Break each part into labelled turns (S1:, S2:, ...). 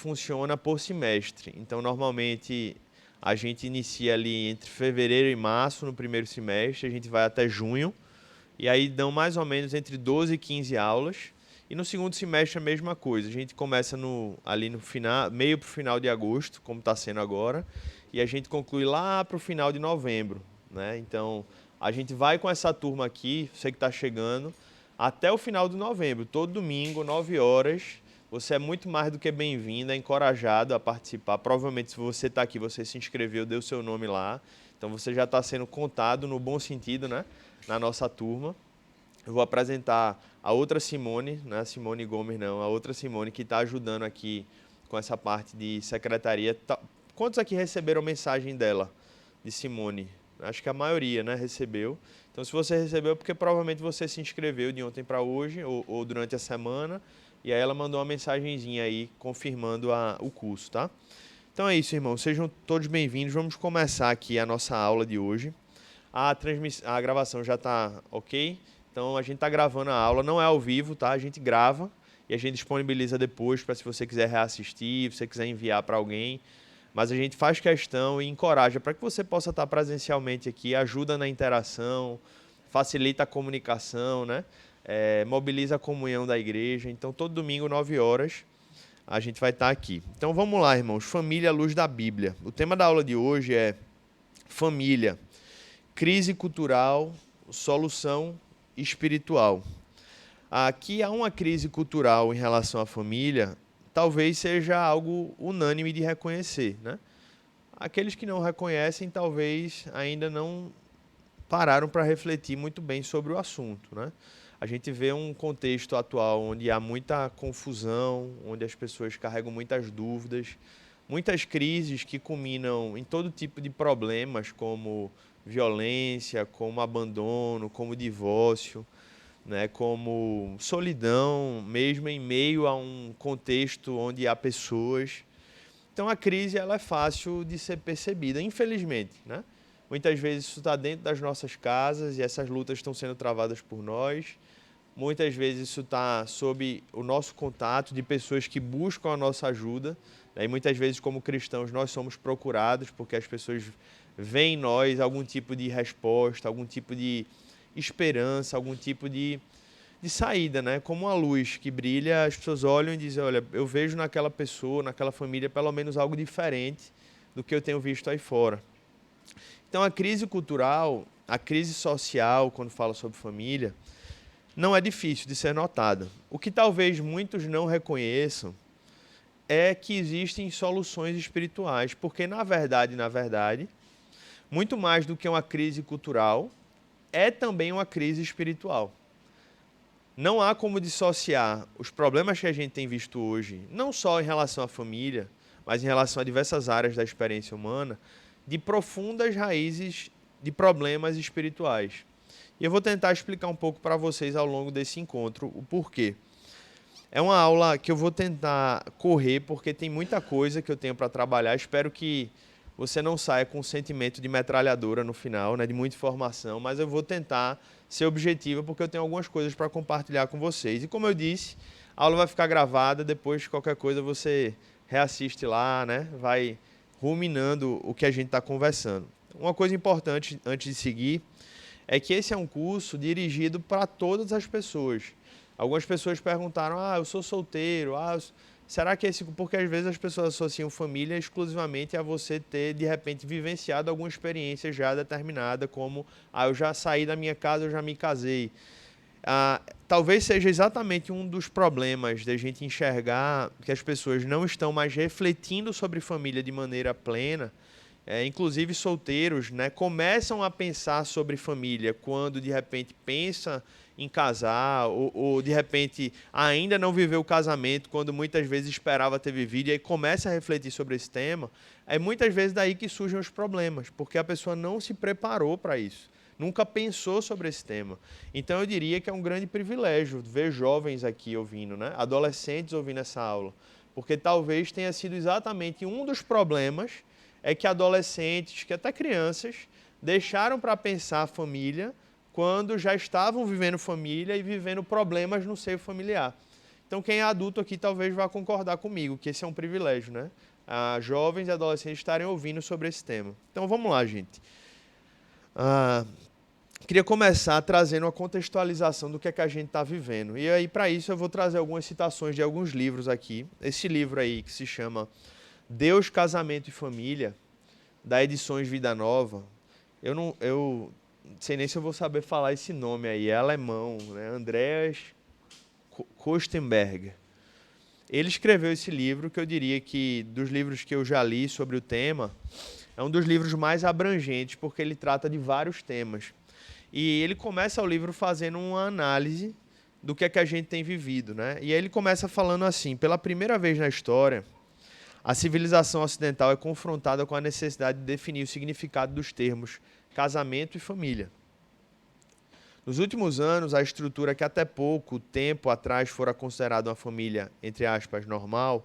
S1: funciona por semestre. Então, normalmente, a gente inicia ali entre fevereiro e março, no primeiro semestre, a gente vai até junho, e aí dão mais ou menos entre 12 e 15 aulas. E no segundo semestre a mesma coisa. A gente começa ali no final, meio para o final de agosto, como está sendo agora, e a gente conclui lá para o final de novembro, né? Então, a gente vai com essa turma aqui, você que está chegando, até o final de novembro, todo domingo, 9 horas. Você é muito mais do que bem-vindo, é encorajado a participar. Provavelmente, se você está aqui, você se inscreveu, deu seu nome lá. Então, você já está sendo contado no bom sentido, né? Na nossa turma. Eu vou apresentar a outra Simone, não é a Simone Gomes não, a outra Simone que está ajudando aqui com essa parte de secretaria. Quantos aqui receberam mensagem dela, de Simone? Acho que a maioria, né, recebeu. Então, se você recebeu, é porque provavelmente você se inscreveu de ontem para hoje ou durante a semana, e aí ela mandou uma mensagenzinha aí confirmando o curso, tá? Então é isso, irmãos. Sejam todos bem-vindos. Vamos começar aqui a nossa aula de hoje. A gravação já está ok. Então, a gente está gravando a aula, não é ao vivo, tá? A gente grava e a gente disponibiliza depois para se você quiser reassistir, se você quiser enviar para alguém. Mas a gente faz questão e encoraja para que você possa estar presencialmente aqui, ajuda na interação, facilita a comunicação, né? Mobiliza a comunhão da igreja. Então, todo domingo, 9 horas, a gente vai estar aqui. Então, vamos lá, irmãos. Família à luz da Bíblia. O tema da aula de hoje é família, crise cultural, solução espiritual. Aqui há uma crise cultural em relação à família, talvez seja algo unânime de reconhecer, né? Aqueles que não reconhecem, talvez ainda não pararam para refletir muito bem sobre o assunto, né? A gente vê um contexto atual onde há muita confusão, onde as pessoas carregam muitas dúvidas, muitas crises que culminam em todo tipo de problemas, como violência, como abandono, como divórcio, né, como solidão, mesmo em meio a um contexto onde há pessoas. Então a crise ela é fácil de ser percebida, infelizmente, né? Muitas vezes isso está dentro das nossas casas e essas lutas estão sendo travadas por nós. Muitas vezes isso está sob o nosso contato de pessoas que buscam a nossa ajuda, né? E muitas vezes, como cristãos, nós somos procurados porque as pessoas veem em nós algum tipo de resposta, algum tipo de esperança, algum tipo de saída, né? Como uma luz que brilha, as pessoas olham e dizem, olha, eu vejo naquela pessoa, naquela família, pelo menos algo diferente do que eu tenho visto aí fora. Então, a crise cultural, a crise social, quando fala sobre família, não é difícil de ser notada. O que talvez muitos não reconheçam é que existem soluções espirituais, porque na verdade, muito mais do que uma crise cultural, é também uma crise espiritual. Não há como dissociar os problemas que a gente tem visto hoje, não só em relação à família, mas em relação a diversas áreas da experiência humana, de profundas raízes de problemas espirituais. E eu vou tentar explicar um pouco para vocês ao longo desse encontro o porquê. É uma aula que eu vou tentar correr, porque tem muita coisa que eu tenho para trabalhar. Espero que você não saia com um sentimento de metralhadora no final, né, de muita informação, mas eu vou tentar ser objetivo, porque eu tenho algumas coisas para compartilhar com vocês. E como eu disse, a aula vai ficar gravada, depois qualquer coisa você reassiste lá, né, vai ruminando o que a gente está conversando. Uma coisa importante antes de seguir é que esse é um curso dirigido para todas as pessoas. Algumas pessoas perguntaram, eu sou solteiro, será que esse... Porque às vezes as pessoas associam família exclusivamente a você ter, de repente, vivenciado alguma experiência já determinada, como, eu já saí da minha casa, eu já me casei. Talvez seja exatamente um dos problemas da gente enxergar que as pessoas não estão mais refletindo sobre família de maneira plena. Inclusive solteiros, né, começam a pensar sobre família quando de repente pensa em casar ou de repente ainda não viveu o casamento quando muitas vezes esperava ter vivido, e aí começa a refletir sobre esse tema. É muitas vezes daí que surgem os problemas, porque a pessoa não se preparou para isso, nunca pensou sobre esse tema. Então eu diria que é um grande privilégio ver jovens aqui ouvindo, né, adolescentes ouvindo essa aula, porque talvez tenha sido exatamente um dos problemas é que adolescentes, que até crianças, deixaram para pensar a família quando já estavam vivendo família e vivendo problemas no seio familiar. Então, quem é adulto aqui talvez vá concordar comigo, que esse é um privilégio, né? Jovens e adolescentes estarem ouvindo sobre esse tema. Então, vamos lá, gente. Queria começar trazendo uma contextualização do que é que a gente está vivendo. E aí, para isso, eu vou trazer algumas citações de alguns livros aqui. Esse livro aí, que se chama Deus, Casamento e Família, da Edições Vida Nova. Eu não sei nem se eu vou saber falar esse nome aí, é alemão, né? Andreas Kostenberger. Ele escreveu esse livro, que eu diria que, dos livros que eu já li sobre o tema, é um dos livros mais abrangentes, porque ele trata de vários temas. E ele começa o livro fazendo uma análise do que é que a gente tem vivido, né? E aí ele começa falando assim: pela primeira vez na história, a civilização ocidental é confrontada com a necessidade de definir o significado dos termos casamento e família. Nos últimos anos, a estrutura que até pouco tempo atrás fora considerada uma família, entre aspas, normal,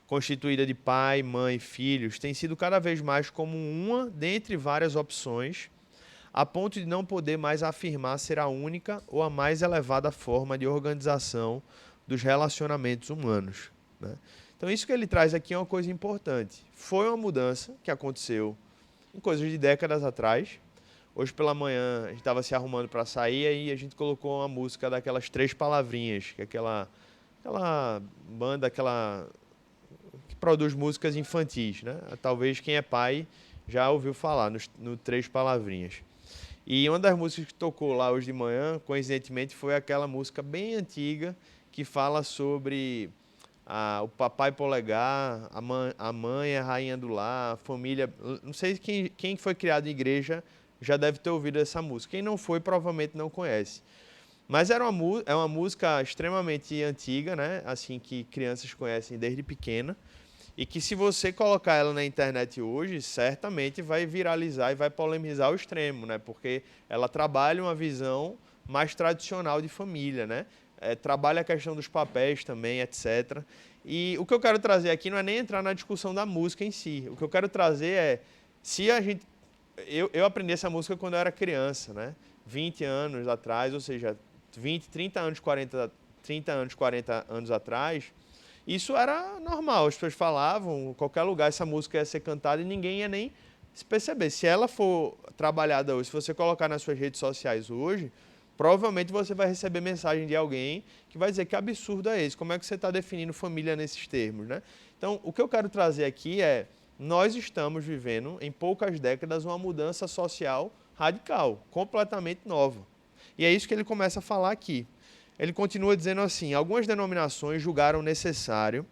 S1: constituída de pai, mãe e filhos, tem sido cada vez mais como uma dentre várias opções, a ponto de não poder mais afirmar ser a única ou a mais elevada forma de organização dos relacionamentos humanos, né? Então, isso que ele traz aqui é uma coisa importante. Foi uma mudança que aconteceu em coisas de décadas atrás. Hoje pela manhã a gente estava se arrumando para sair e a gente colocou uma música daquelas 3 palavrinhas, que é aquela banda, que produz músicas infantis, né? Talvez quem é pai já ouviu falar no 3 palavrinhas. E uma das músicas que tocou lá hoje de manhã, coincidentemente, foi aquela música bem antiga que fala sobre o papai polegar, a mãe, a rainha do lar, a família. Não sei quem foi criado em igreja já deve ter ouvido essa música. Quem não foi, provavelmente não conhece. Mas é uma música extremamente antiga, né? Assim, que crianças conhecem desde pequena. E que, se você colocar ela na internet hoje, certamente vai viralizar e vai polemizar ao extremo, né? Porque ela trabalha uma visão mais tradicional de família, né? Trabalha a questão dos papéis também, etc. E o que eu quero trazer aqui não é nem entrar na discussão da música em si. O que eu quero trazer é, se a gente... Eu aprendi essa música quando eu era criança, né? 20 anos atrás, ou seja, 20, 30 anos, 40 anos atrás, isso era normal. As pessoas falavam, em qualquer lugar essa música ia ser cantada e ninguém ia nem se perceber. Se ela for trabalhada hoje, se você colocar nas suas redes sociais hoje, provavelmente você vai receber mensagem de alguém que vai dizer que absurdo é esse, como é que você está definindo família nesses termos, né? Então, o que eu quero trazer aqui é, nós estamos vivendo, em poucas décadas, uma mudança social radical, completamente nova. E é isso que ele começa a falar aqui. Ele continua dizendo assim: algumas denominações julgaram necessário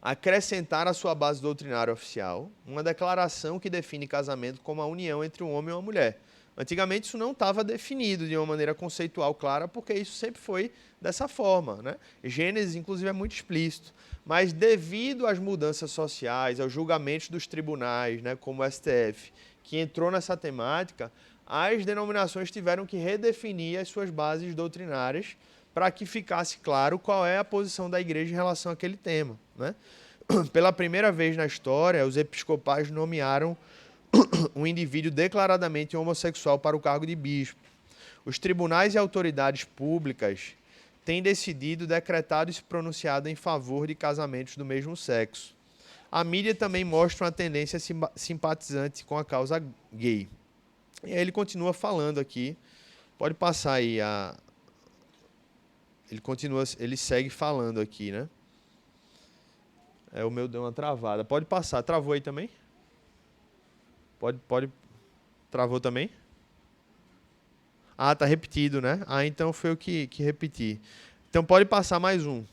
S1: acrescentar à sua base doutrinária oficial uma declaração que define casamento como a união entre um homem e uma mulher. Antigamente isso não estava definido de uma maneira conceitual clara, porque isso sempre foi dessa forma, né? Gênesis, inclusive, é muito explícito. Mas devido às mudanças sociais, aos julgamentos dos tribunais, né, como o STF, que entrou nessa temática, as denominações tiveram que redefinir as suas bases doutrinárias para que ficasse claro qual é a posição da igreja em relação àquele tema, né? Pela primeira vez na história, os episcopais nomearam um indivíduo declaradamente homossexual para o cargo de bispo. Os tribunais e autoridades públicas têm decidido, decretado e se pronunciado em favor de casamentos do mesmo sexo. A mídia também mostra uma tendência simpatizante com a causa gay. E aí ele continua falando aqui. Pode passar aí ele segue falando aqui, né? O meu deu uma travada. Pode passar. Travou aí também? Pode. Travou também? Ah, tá repetido, né? Ah, então foi o que repeti. Então pode passar mais um.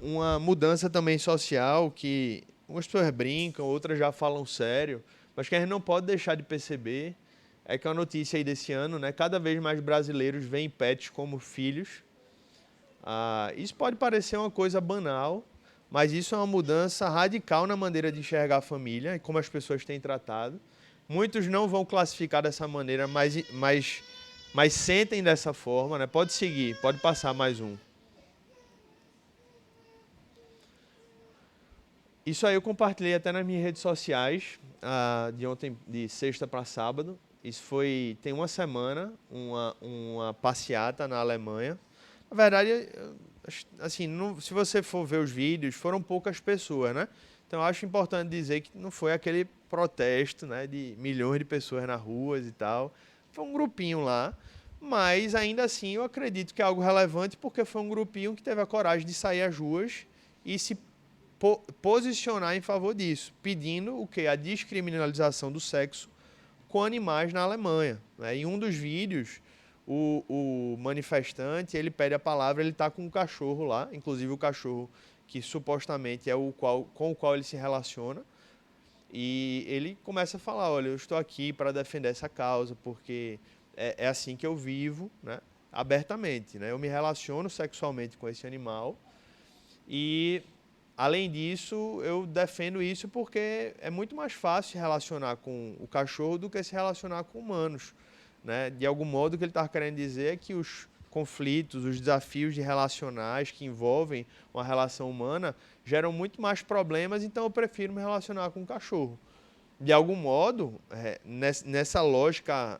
S1: Uma mudança também social que umas pessoas brincam, outras já falam sério, mas que a gente não pode deixar de perceber é que a notícia aí desse ano, né? Cada vez mais brasileiros veem pets como filhos. Isso pode parecer uma coisa banal, mas isso é uma mudança radical na maneira de enxergar a família e como as pessoas têm tratado. Muitos não vão classificar dessa maneira, mas sentem dessa forma, né? Pode seguir, pode passar mais um. Isso aí eu compartilhei até nas minhas redes sociais, de ontem, de sexta para sábado. Isso tem uma semana, uma passeata na Alemanha, Na verdade, assim, se você for ver os vídeos, foram poucas pessoas, né? Então, eu acho importante dizer que não foi aquele protesto, né, de milhões de pessoas nas ruas e tal. Foi um grupinho lá, mas ainda assim eu acredito que é algo relevante porque foi um grupinho que teve a coragem de sair às ruas e se posicionar em favor disso, pedindo o quê? A descriminalização do sexo com animais na Alemanha, né? Em um dos vídeos, o manifestante, ele pede a palavra, ele está com um cachorro lá, inclusive o cachorro que supostamente é com o qual ele se relaciona, e ele começa a falar, olha, eu estou aqui para defender essa causa, porque é assim que eu vivo, né? Abertamente, né? Eu me relaciono sexualmente com esse animal e, além disso, eu defendo isso porque é muito mais fácil se relacionar com o cachorro do que se relacionar com humanos, né? De algum modo, o que ele estava querendo dizer é que os conflitos, os desafios de relacionais que envolvem uma relação humana geram muito mais problemas, então eu prefiro me relacionar com um cachorro. De algum modo, nessa lógica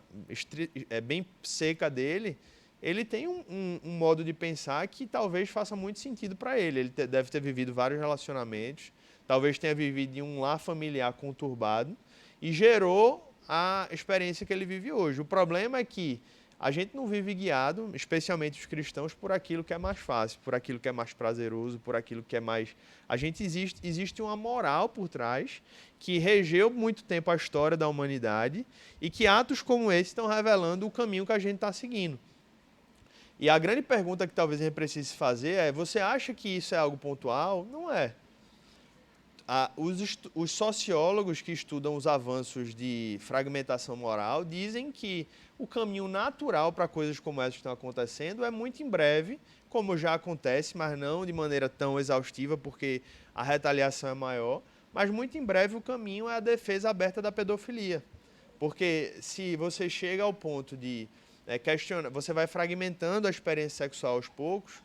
S1: bem seca dele, ele tem um modo de pensar que talvez faça muito sentido para ele. Ele deve ter vivido vários relacionamentos, talvez tenha vivido em um lar familiar conturbado e gerou a experiência que ele vive hoje. O problema é que a gente não vive guiado, especialmente os cristãos, por aquilo que é mais fácil, por aquilo que é mais prazeroso, por aquilo que é mais... Existe uma moral por trás que regeu muito tempo a história da humanidade e que atos como esse estão revelando o caminho que a gente está seguindo. E a grande pergunta que talvez a gente precise fazer é, você acha que isso é algo pontual? Não é. Os sociólogos que estudam os avanços de fragmentação moral dizem que o caminho natural para coisas como essas que estão acontecendo é muito em breve, como já acontece, mas não de maneira tão exaustiva, porque a retaliação é maior, mas muito em breve o caminho é a defesa aberta da pedofilia. Porque se você chega ao ponto de questionar, você vai fragmentando a experiência sexual aos poucos,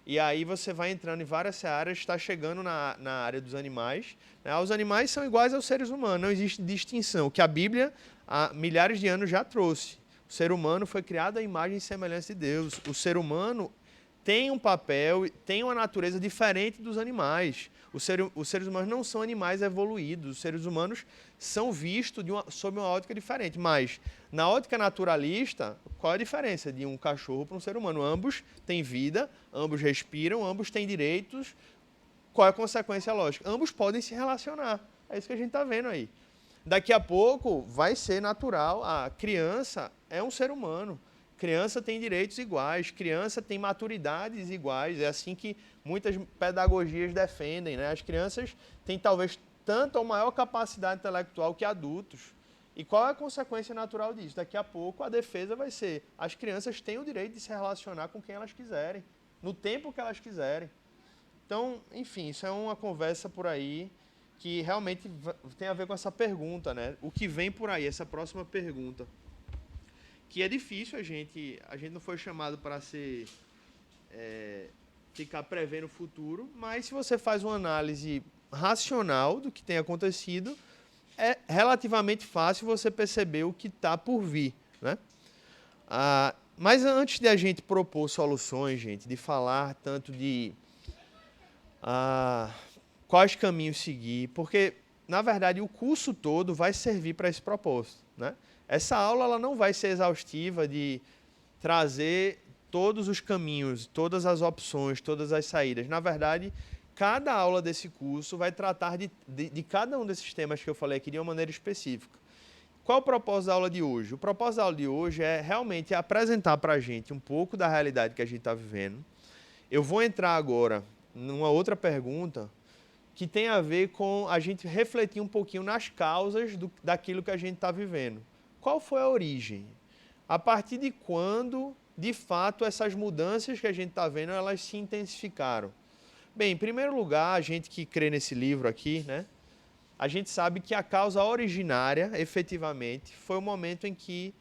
S1: e aí você vai entrando em várias áreas, está chegando na área dos animais. Né? Os animais são iguais aos seres humanos, não existe distinção, que a Bíblia há milhares de anos já trouxe. O ser humano foi criado à imagem e semelhança de Deus. O ser humano tem um papel, tem uma natureza diferente dos animais. Os seres humanos não são animais evoluídos, os seres humanos são vistos sob uma ótica diferente. Mas, na ótica naturalista, qual é a diferença de um cachorro para um ser humano? Ambos têm vida, ambos respiram, ambos têm direitos. Qual é a consequência lógica? Ambos podem se relacionar. É isso que a gente está vendo aí. Daqui a pouco vai ser natural, a criança é um ser humano. Criança tem direitos iguais, criança tem maturidades iguais. É assim que muitas pedagogias defendem, né? As crianças têm talvez tanto ou maior capacidade intelectual que adultos. E qual é a consequência natural disso? Daqui a pouco a defesa vai ser: as crianças têm o direito de se relacionar com quem elas quiserem, no tempo que elas quiserem. Então, enfim, isso é uma conversa por aí que realmente tem a ver com essa pergunta, né? O que vem por aí, essa próxima pergunta. Que é difícil a gente não foi chamado para ficar prevendo o futuro, mas se você faz uma análise racional do que tem acontecido, é relativamente fácil você perceber o que está por vir, né? Mas antes de a gente propor soluções, gente, de falar tanto de quais caminhos seguir, porque, na verdade, o curso todo vai servir para esse propósito, né? Essa aula ela não vai ser exaustiva de trazer todos os caminhos, todas as opções, todas as saídas. Na verdade, cada aula desse curso vai tratar de cada um desses temas que eu falei aqui de uma maneira específica. Qual é o propósito da aula de hoje? O propósito da aula de hoje é realmente apresentar para a gente um pouco da realidade que a gente está vivendo. Eu vou entrar agora numa outra pergunta que tem a ver com a gente refletir um pouquinho nas causas daquilo que a gente está vivendo. Qual foi a origem? A partir de quando, de fato, essas mudanças que a gente está vendo, elas se intensificaram? Bem, em primeiro lugar, a gente que crê nesse livro aqui, né? A gente sabe que a causa originária, efetivamente, foi o momento em que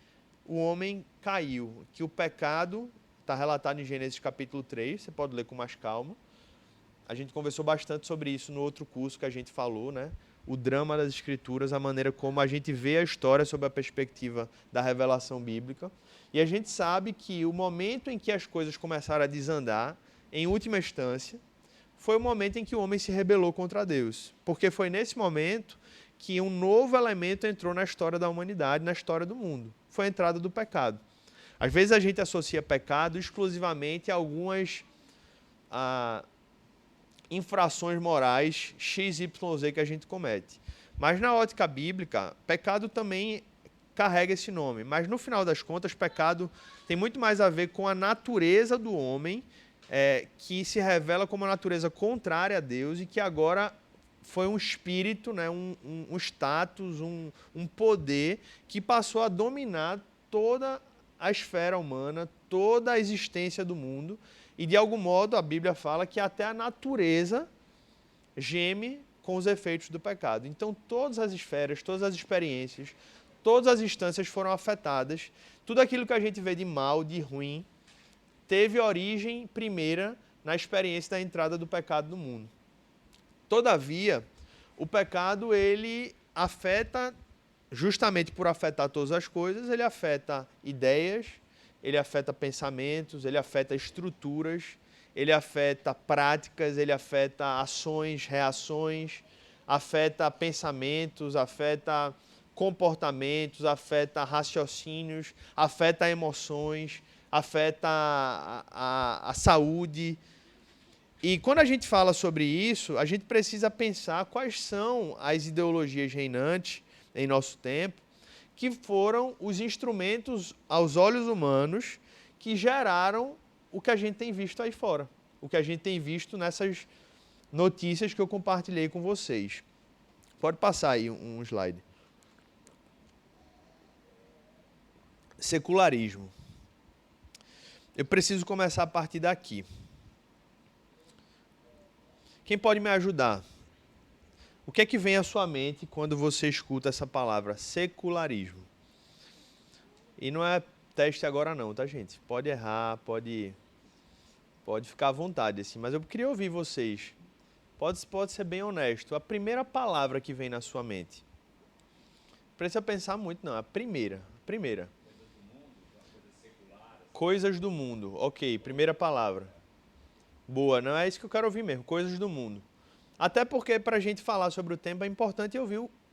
S1: o homem caiu, que o pecado, está relatado em Gênesis capítulo 3, você pode ler com mais calma. A gente conversou bastante sobre isso no outro curso que a gente falou, né? o drama das Escrituras, a maneira como a gente vê a história sob a perspectiva da revelação bíblica. E a gente sabe que o momento em que as coisas começaram a desandar, em última instância, foi o momento em que o homem se rebelou contra Deus. Porque foi nesse momento que um novo elemento entrou na história da humanidade, na história do mundo. Foi a entrada do pecado. Às vezes a gente associa pecado exclusivamente a algumas infrações morais XYZ que a gente comete. Mas na ótica bíblica, pecado também carrega esse nome. Mas no final das contas, pecado tem muito mais a ver com a natureza do homem, que se revela como uma natureza contrária a Deus e que agora foi um espírito, né, um status, um poder que passou a dominar toda a esfera humana, toda a existência do mundo. E, de algum modo, a Bíblia fala que até a natureza geme com os efeitos do pecado. Então, todas as esferas, todas as experiências, todas as instâncias foram afetadas. Tudo aquilo que a gente vê de mal, de ruim, teve origem primeira na experiência da entrada do pecado no mundo. Todavia, o pecado, ele afeta, justamente por afetar todas as coisas, ele afeta ideias, ele afeta pensamentos, ele afeta estruturas, ele afeta práticas, ele afeta ações, reações, afeta pensamentos, afeta comportamentos, afeta raciocínios, afeta emoções, afeta a saúde. E quando a gente fala sobre isso, a gente precisa pensar quais são as ideologias reinantes em nosso tempo, que foram os instrumentos aos olhos humanos que geraram o que a gente tem visto aí fora, o que a gente tem visto nessas notícias que eu compartilhei com vocês. Pode passar aí um slide. Secularismo. Eu preciso começar a partir daqui. Quem pode me ajudar? O que é que vem à sua mente quando você escuta essa palavra, secularismo? E não é teste agora não, tá, gente? Pode errar, pode ficar à vontade, assim, mas eu queria ouvir vocês. Pode ser bem honesto. A primeira palavra que vem na sua mente. Não precisa pensar muito, não. A primeira. Coisas do mundo. Ok, primeira palavra. Boa, não é isso que eu quero ouvir mesmo. Coisas do mundo. Até porque, para a gente falar sobre o tempo, é importante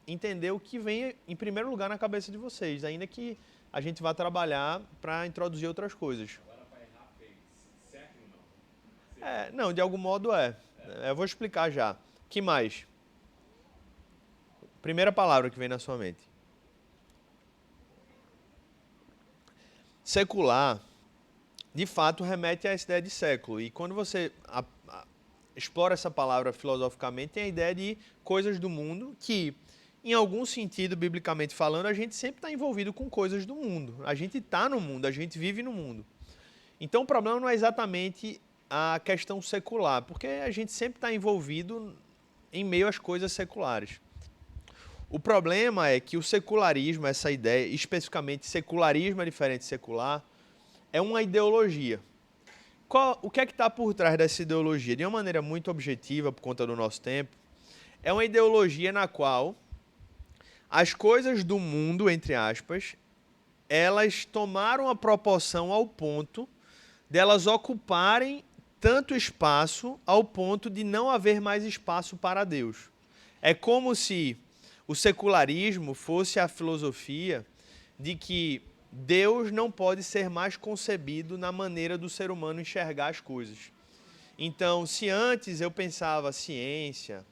S1: entender o que vem em primeiro lugar na cabeça de vocês, ainda que a gente vá trabalhar para introduzir outras coisas.
S2: Agora para errar feio, certo ou não?
S1: Não, de algum modo é. Eu vou explicar já. Que mais? Primeira palavra que vem na sua mente. Secular, de fato, remete a essa ideia de século. E quando você explora essa palavra filosoficamente, tem a ideia de coisas do mundo que, em algum sentido, biblicamente falando, a gente sempre está envolvido com coisas do mundo. A gente está no mundo, a gente vive no mundo. Então, o problema não é exatamente a questão secular, porque a gente sempre está envolvido em meio às coisas seculares. O problema é que o secularismo, essa ideia, especificamente secularismo é diferente de secular, é uma ideologia. O que é que está por trás dessa ideologia? De uma maneira muito objetiva, por conta do nosso tempo, é uma ideologia na qual as coisas do mundo, entre aspas, elas tomaram a proporção ao ponto delas ocuparem tanto espaço ao ponto de não haver mais espaço para Deus. É como se o secularismo fosse a filosofia de que Deus não pode ser mais concebido na maneira do ser humano enxergar as coisas. Então, se antes eu pensava ciência,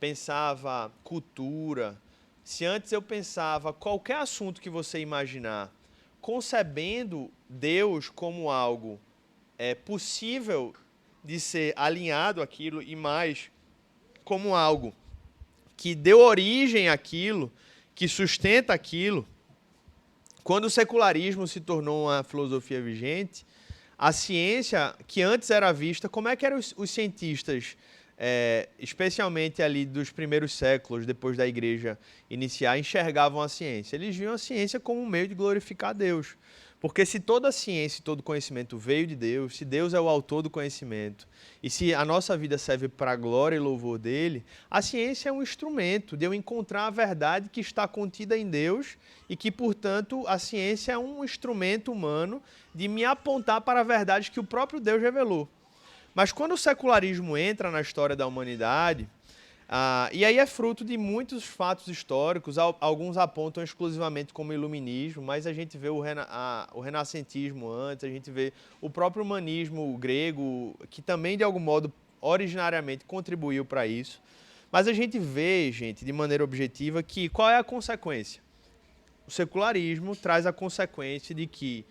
S1: pensava cultura, se antes eu pensava qualquer assunto que você imaginar, concebendo Deus como algo possível de ser alinhado àquilo e mais como algo que deu origem àquilo, que sustenta aquilo, quando o secularismo se tornou uma filosofia vigente, a ciência, que antes era vista, como é que eram os cientistas, especialmente ali dos primeiros séculos, depois da igreja iniciar, enxergavam a ciência? Eles viam a ciência como um meio de glorificar Deus. Porque se toda a ciência e todo conhecimento veio de Deus, se Deus é o autor do conhecimento, e se a nossa vida serve para a glória e louvor dele, a ciência é um instrumento de eu encontrar a verdade que está contida em Deus e que, portanto, a ciência é um instrumento humano de me apontar para a verdade que o próprio Deus revelou. Mas quando o secularismo entra na história da humanidade, e aí é fruto de muitos fatos históricos, alguns apontam exclusivamente como iluminismo, mas a gente vê o renascentismo antes, a gente vê o próprio humanismo grego, que também, de algum modo, originariamente contribuiu para isso. Mas a gente vê, gente, de maneira objetiva, que qual é a consequência? O secularismo traz a consequência de que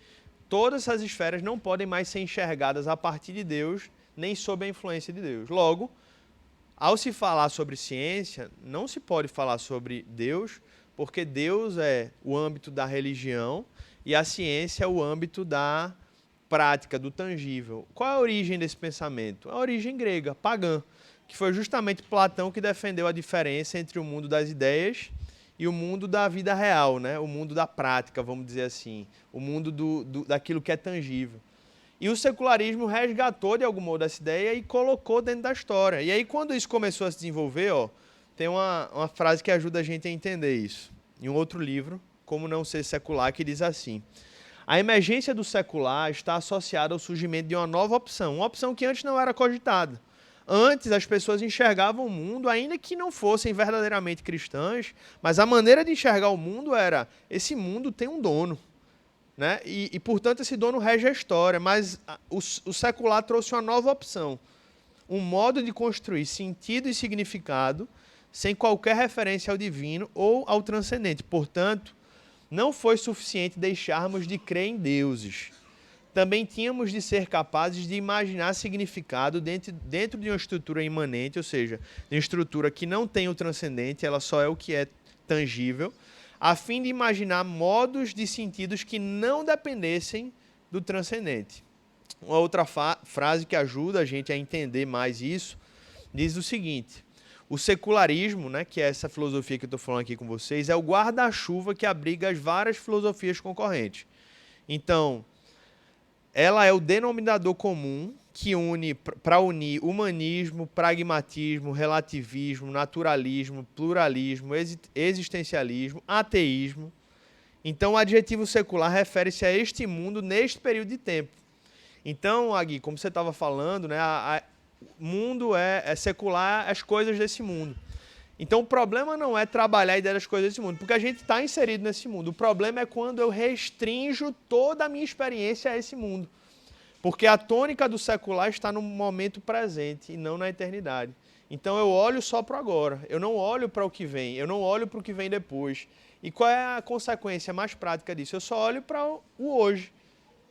S1: todas essas esferas não podem mais ser enxergadas a partir de Deus, nem sob a influência de Deus. Logo, ao se falar sobre ciência, não se pode falar sobre Deus, porque Deus é o âmbito da religião e a ciência é o âmbito da prática, do tangível. Qual é a origem desse pensamento? A origem grega, pagã, que foi justamente Platão que defendeu a diferença entre o mundo das ideias e o mundo da vida real, né? O mundo da prática, vamos dizer assim, o mundo daquilo que é tangível. E o secularismo resgatou, de algum modo, essa ideia e colocou dentro da história. E aí, quando isso começou a se desenvolver, tem uma frase que ajuda a gente a entender isso. Em um outro livro, Como Não Ser Secular, que diz assim: a emergência do secular está associada ao surgimento de uma nova opção, uma opção que antes não era cogitada. Antes, as pessoas enxergavam o mundo, ainda que não fossem verdadeiramente cristãs, mas a maneira de enxergar o mundo era: esse mundo tem um dono. Né? E, portanto, esse dono rege a história, mas o secular trouxe uma nova opção, um modo de construir sentido e significado sem qualquer referência ao divino ou ao transcendente. Portanto, não foi suficiente deixarmos de crer em deuses. Também tínhamos de ser capazes de imaginar significado dentro de uma estrutura imanente, ou seja, de uma estrutura que não tem o transcendente, ela só é o que é tangível, a fim de imaginar modos de sentidos que não dependessem do transcendente. Uma outra frase que ajuda a gente a entender mais isso, diz o seguinte: o secularismo, né, que é essa filosofia que eu estou falando aqui com vocês, é o guarda-chuva que abriga as várias filosofias concorrentes. Então, ela é o denominador comum que une, para unir humanismo, pragmatismo, relativismo, naturalismo, pluralismo, existencialismo, ateísmo. Então, o adjetivo secular refere-se a este mundo neste período de tempo. Então, Agui, como você estava falando, né, o mundo é secular, as coisas desse mundo. Então, o problema não é trabalhar a ideia das coisas desse mundo, porque a gente está inserido nesse mundo. O problema é quando eu restringo toda a minha experiência a esse mundo. Porque a tônica do secular está no momento presente e não na eternidade. Então, eu olho só para o agora. Eu não olho para o que vem. Eu não olho para o que vem depois. E qual é a consequência mais prática disso? Eu só olho para o hoje.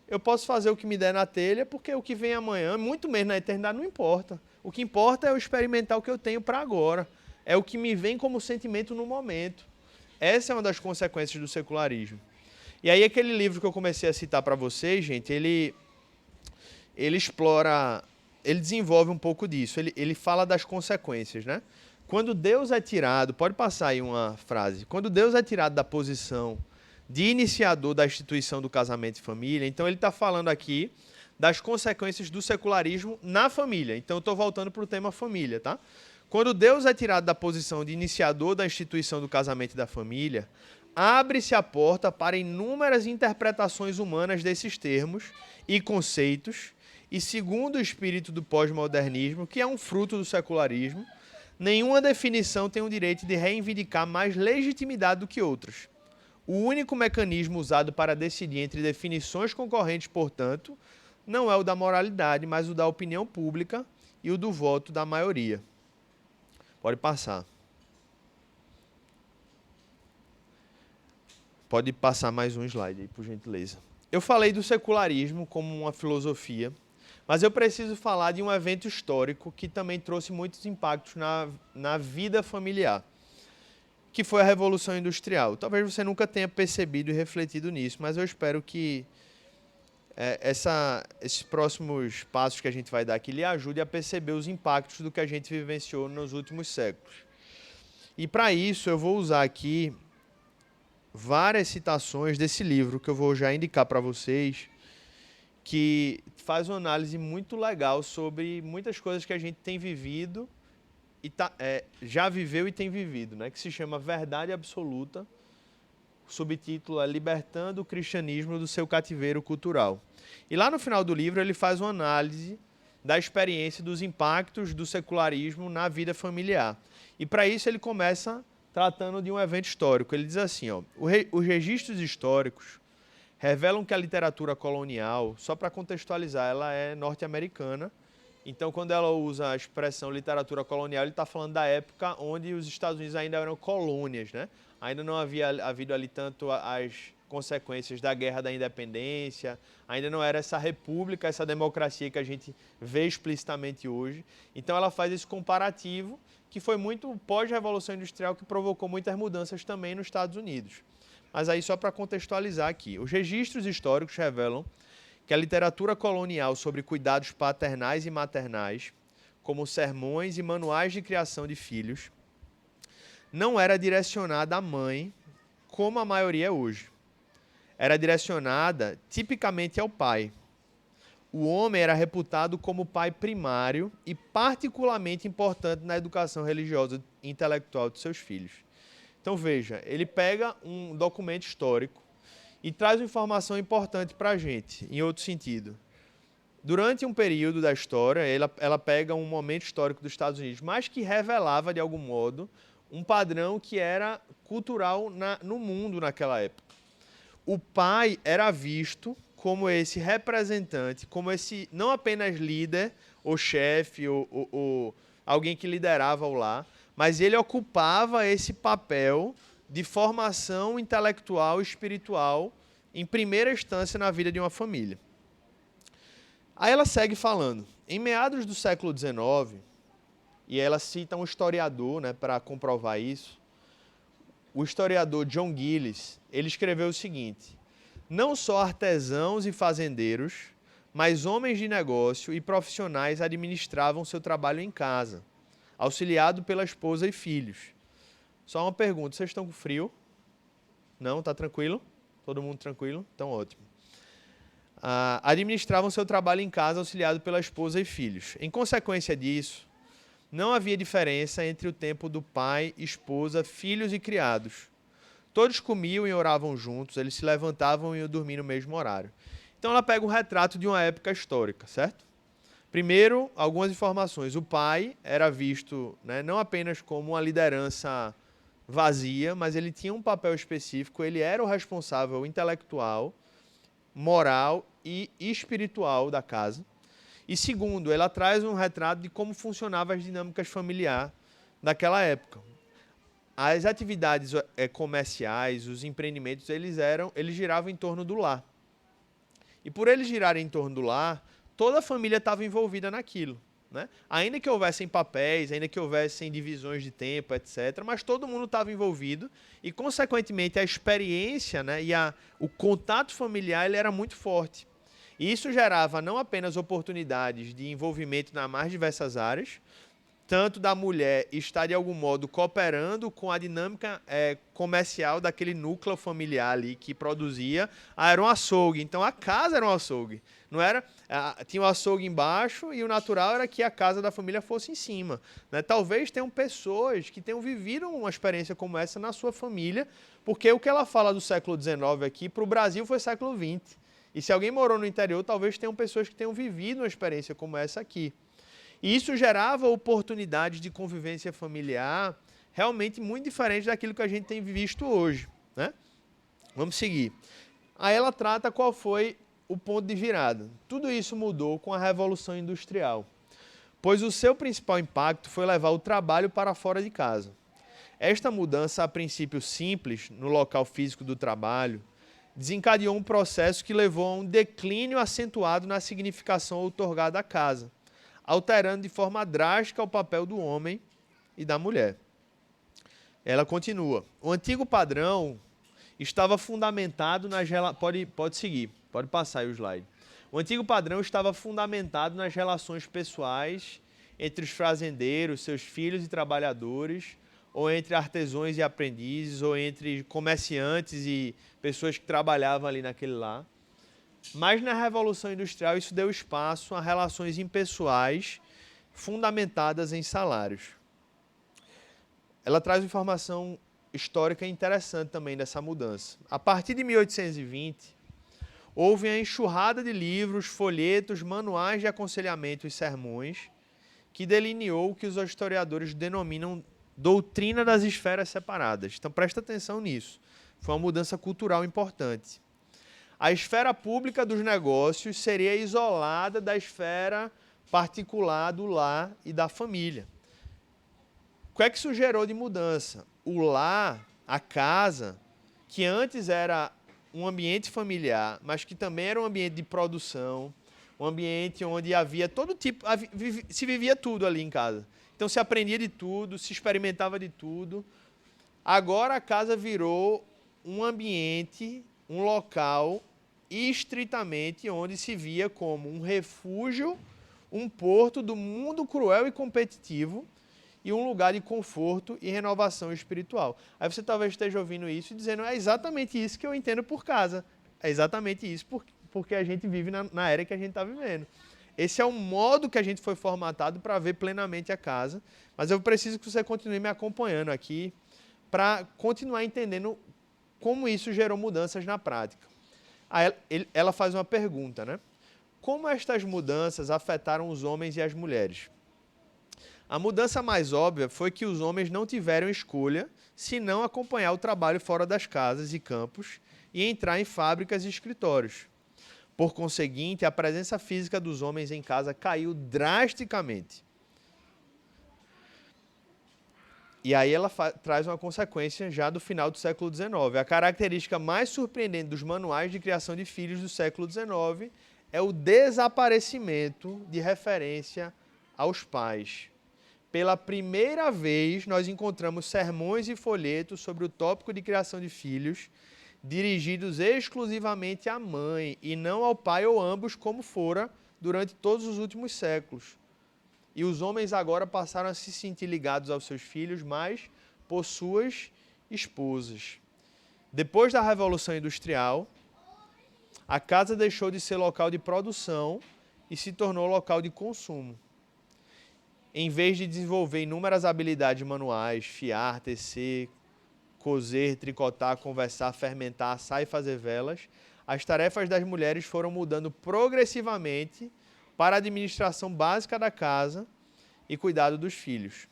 S1: Eu posso fazer o que me der na telha, porque o que vem amanhã, muito menos na eternidade, não importa. O que importa é eu experimentar o que eu tenho para agora. É o que me vem como sentimento no momento. Essa é uma das consequências do secularismo. E aí aquele livro que eu comecei a citar para vocês, gente, ele explora, ele desenvolve um pouco disso. Ele fala das consequências, né? Quando Deus é tirado, pode passar aí uma frase, quando Deus é tirado da posição de iniciador da instituição do casamento e família, então ele está falando aqui das consequências do secularismo na família. Então eu estou voltando para o tema família, tá? Quando Deus é tirado da posição de iniciador da instituição do casamento e da família, abre-se a porta para inúmeras interpretações humanas desses termos e conceitos, e segundo o espírito do pós-modernismo, que é um fruto do secularismo, nenhuma definição tem o direito de reivindicar mais legitimidade do que outras. O único mecanismo usado para decidir entre definições concorrentes, portanto, não é o da moralidade, mas o da opinião pública e o do voto da maioria. Pode passar. Pode passar mais um slide aí, por gentileza. Eu falei do secularismo como uma filosofia, mas eu preciso falar de um evento histórico que também trouxe muitos impactos na vida familiar, que foi a Revolução Industrial. Talvez você nunca tenha percebido e refletido nisso, mas eu espero que esses próximos passos que a gente vai dar aqui lhe ajude a perceber os impactos do que a gente vivenciou nos últimos séculos. E para isso eu vou usar aqui várias citações desse livro, que eu vou já indicar para vocês, que faz uma análise muito legal sobre muitas coisas que a gente tem vivido, e já viveu e tem vivido, né? Que se chama Verdade Absoluta. O subtítulo é Libertando o Cristianismo do seu Cativeiro Cultural. E lá no final do livro ele faz uma análise da experiência dos impactos do secularismo na vida familiar. E para isso ele começa tratando de um evento histórico. Ele diz assim, ó, os registros históricos revelam que a literatura colonial, só para contextualizar, ela é norte-americana. Então, quando ela usa a expressão literatura colonial, ele está falando da época onde os Estados Unidos ainda eram colônias, né? Ainda não havia havido ali tanto as consequências da Guerra da Independência, ainda não era essa república, essa democracia que a gente vê explicitamente hoje. Então, ela faz esse comparativo, que foi muito pós-Revolução Industrial, que provocou muitas mudanças também nos Estados Unidos. Mas aí, só para contextualizar aqui, os registros históricos revelam que a literatura colonial sobre cuidados paternais e maternais, como sermões e manuais de criação de filhos, não era direcionada à mãe, como a maioria é hoje. Era direcionada tipicamente ao pai. O homem era reputado como pai primário e particularmente importante na educação religiosa e intelectual de seus filhos. Então veja, ele pega um documento histórico e traz uma informação importante para a gente, em outro sentido. Durante um período da história, ela pega um momento histórico dos Estados Unidos, mas que revelava, de algum modo, um padrão que era cultural no mundo naquela época. O pai era visto como esse representante, como esse não apenas líder, ou chefe, ou alguém que liderava o lar, mas ele ocupava esse papel de formação intelectual e espiritual em primeira instância na vida de uma família. Aí ela segue falando. Em meados do século XIX, e ela cita um historiador, né, para comprovar isso, o historiador John Gillis, ele escreveu o seguinte: não só artesãos e fazendeiros, mas homens de negócio e profissionais administravam seu trabalho em casa, auxiliado pela esposa e filhos. Só uma pergunta, vocês estão com frio? Não? Tá tranquilo? Todo mundo tranquilo? Então, ótimo. Administravam seu trabalho em casa, auxiliado pela esposa e filhos. Em consequência disso, não havia diferença entre o tempo do pai, esposa, filhos e criados. Todos comiam e oravam juntos, eles se levantavam e iam dormir no mesmo horário. Então ela pega um retrato de uma época histórica, certo? Primeiro, algumas informações. O pai era visto, né, não apenas como uma liderança vazia, mas ele tinha um papel específico, ele era o responsável intelectual, moral e espiritual da casa. E segundo, ela traz um retrato de como funcionavam as dinâmicas familiares daquela época. As atividades comerciais, os empreendimentos, eles giravam em torno do lar. E por eles girarem em torno do lar, toda a família estava envolvida naquilo, né? Ainda que houvessem papéis, ainda que houvessem divisões de tempo, etc., mas todo mundo estava envolvido e, consequentemente, a experiência, né, e o contato familiar ele era muito forte. E isso gerava não apenas oportunidades de envolvimento nas mais diversas áreas, tanto da mulher estar, de algum modo, cooperando com a dinâmica comercial daquele núcleo familiar ali que produzia. Era um açougue, então a casa era um açougue. Não era, tinha um açougue embaixo e o natural era que a casa da família fosse em cima, né? Talvez tenham pessoas que tenham vivido uma experiência como essa na sua família, porque o que ela fala do século XIX aqui, para o Brasil foi século XX. E se alguém morou no interior, talvez tenham pessoas que tenham vivido uma experiência como essa aqui. E isso gerava oportunidades de convivência familiar realmente muito diferentes daquilo que a gente tem visto hoje, né? Vamos seguir. Aí ela trata qual foi o ponto de virada. Tudo isso mudou com a Revolução Industrial, pois o seu principal impacto foi levar o trabalho para fora de casa. Esta mudança, a princípio simples, no local físico do trabalho, desencadeou um processo que levou a um declínio acentuado na significação outorgada à casa, alterando de forma drástica o papel do homem e da mulher. Ela continua. O antigo padrão estava fundamentado nas relações... Pode seguir, pode passar aí o slide. O antigo padrão estava fundamentado nas relações pessoais entre os fazendeiros, seus filhos e trabalhadores, ou entre artesãos e aprendizes, ou entre comerciantes e pessoas que trabalhavam ali naquele lá. Mas na Revolução Industrial isso deu espaço a relações impessoais fundamentadas em salários. Ela traz informação histórica interessante também dessa mudança. A partir de 1820, houve a enxurrada de livros, folhetos, manuais de aconselhamento e sermões que delineou o que os historiadores denominam doutrina das esferas separadas. Então presta atenção nisso. Foi uma mudança cultural importante. A esfera pública dos negócios seria isolada da esfera particular do lar e da família. O que é que isso gerou de mudança? O lar, a casa, que antes era um ambiente familiar, mas que também era um ambiente de produção, um ambiente onde havia todo tipo, se vivia tudo ali em casa. Então se aprendia de tudo, se experimentava de tudo. Agora a casa virou um ambiente, um local estritamente onde se via como um refúgio, um porto do mundo cruel e competitivo e um lugar de conforto e renovação espiritual. Aí você talvez esteja ouvindo isso e dizendo, é exatamente isso que eu entendo por casa. É exatamente isso porque a gente vive na era que a gente está vivendo. Esse é o modo que a gente foi formatado para ver plenamente a casa. Mas eu preciso que você continue me acompanhando aqui para continuar entendendo como isso gerou mudanças na prática. Aí ela faz uma pergunta, né? Como estas mudanças afetaram os homens e as mulheres? A mudança mais óbvia foi que os homens não tiveram escolha senão acompanhar o trabalho fora das casas e campos e entrar em fábricas e escritórios. Por conseguinte, a presença física dos homens em casa caiu drasticamente. E aí ela traz uma consequência já do final do século XIX. A característica mais surpreendente dos manuais de criação de filhos do século XIX é o desaparecimento de referência aos pais. Pela primeira vez, nós encontramos sermões e folhetos sobre o tópico de criação de filhos, dirigidos exclusivamente à mãe e não ao pai ou ambos, como fora durante todos os últimos séculos. E os homens agora passaram a se sentir ligados aos seus filhos mais por suas esposas. Depois da Revolução Industrial, a casa deixou de ser local de produção e se tornou local de consumo. Em vez de desenvolver inúmeras habilidades manuais, fiar, tecer, cozer, tricotar, conversar, fermentar, assar e fazer velas, as tarefas das mulheres foram mudando progressivamente para a administração básica da casa e cuidado dos filhos.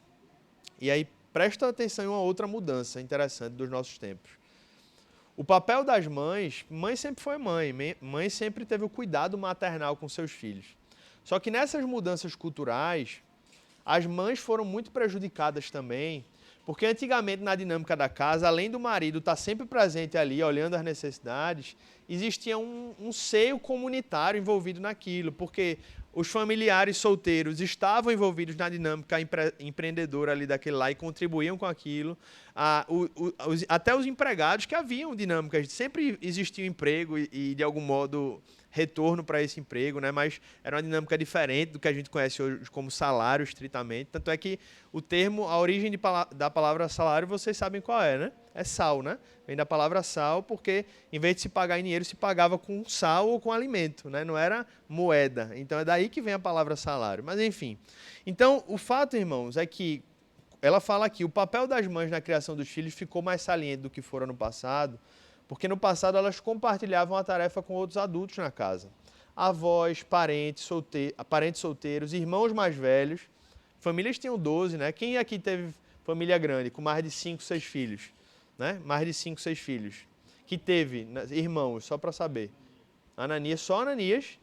S1: E aí presta atenção em uma outra mudança interessante dos nossos tempos. O papel das mães, mãe sempre foi mãe sempre teve o cuidado maternal com seus filhos. Só que nessas mudanças culturais, as mães foram muito prejudicadas também, porque antigamente na dinâmica da casa, além do marido estar sempre presente ali, olhando as necessidades, existia um seio comunitário envolvido naquilo, porque os familiares solteiros estavam envolvidos na dinâmica empreendedora ali daquele lá e contribuíam com aquilo. Até os empregados que haviam dinâmicas, sempre existia um emprego e de algum modo retorno para esse emprego, né? Mas era uma dinâmica diferente do que a gente conhece hoje como salário, estritamente. Tanto é que o termo, a origem da palavra salário, vocês sabem qual é, né? É sal, né? Vem da palavra sal, porque em vez de se pagar em dinheiro, se pagava com sal ou com alimento, né? Não era moeda. Então é daí que vem a palavra salário. Mas enfim. Então, o fato, irmãos, é que ela fala aqui, o papel das mães na criação dos filhos ficou mais saliente do que fora no passado, porque no passado elas compartilhavam a tarefa com outros adultos na casa. Avós, parentes solteiros, irmãos mais velhos. Famílias tinham 12, né? Quem aqui teve família grande, com mais de 5, 6 filhos? Né? Mais de 5, 6 filhos. Que teve irmãos, só para saber. Ananias, só Ananias.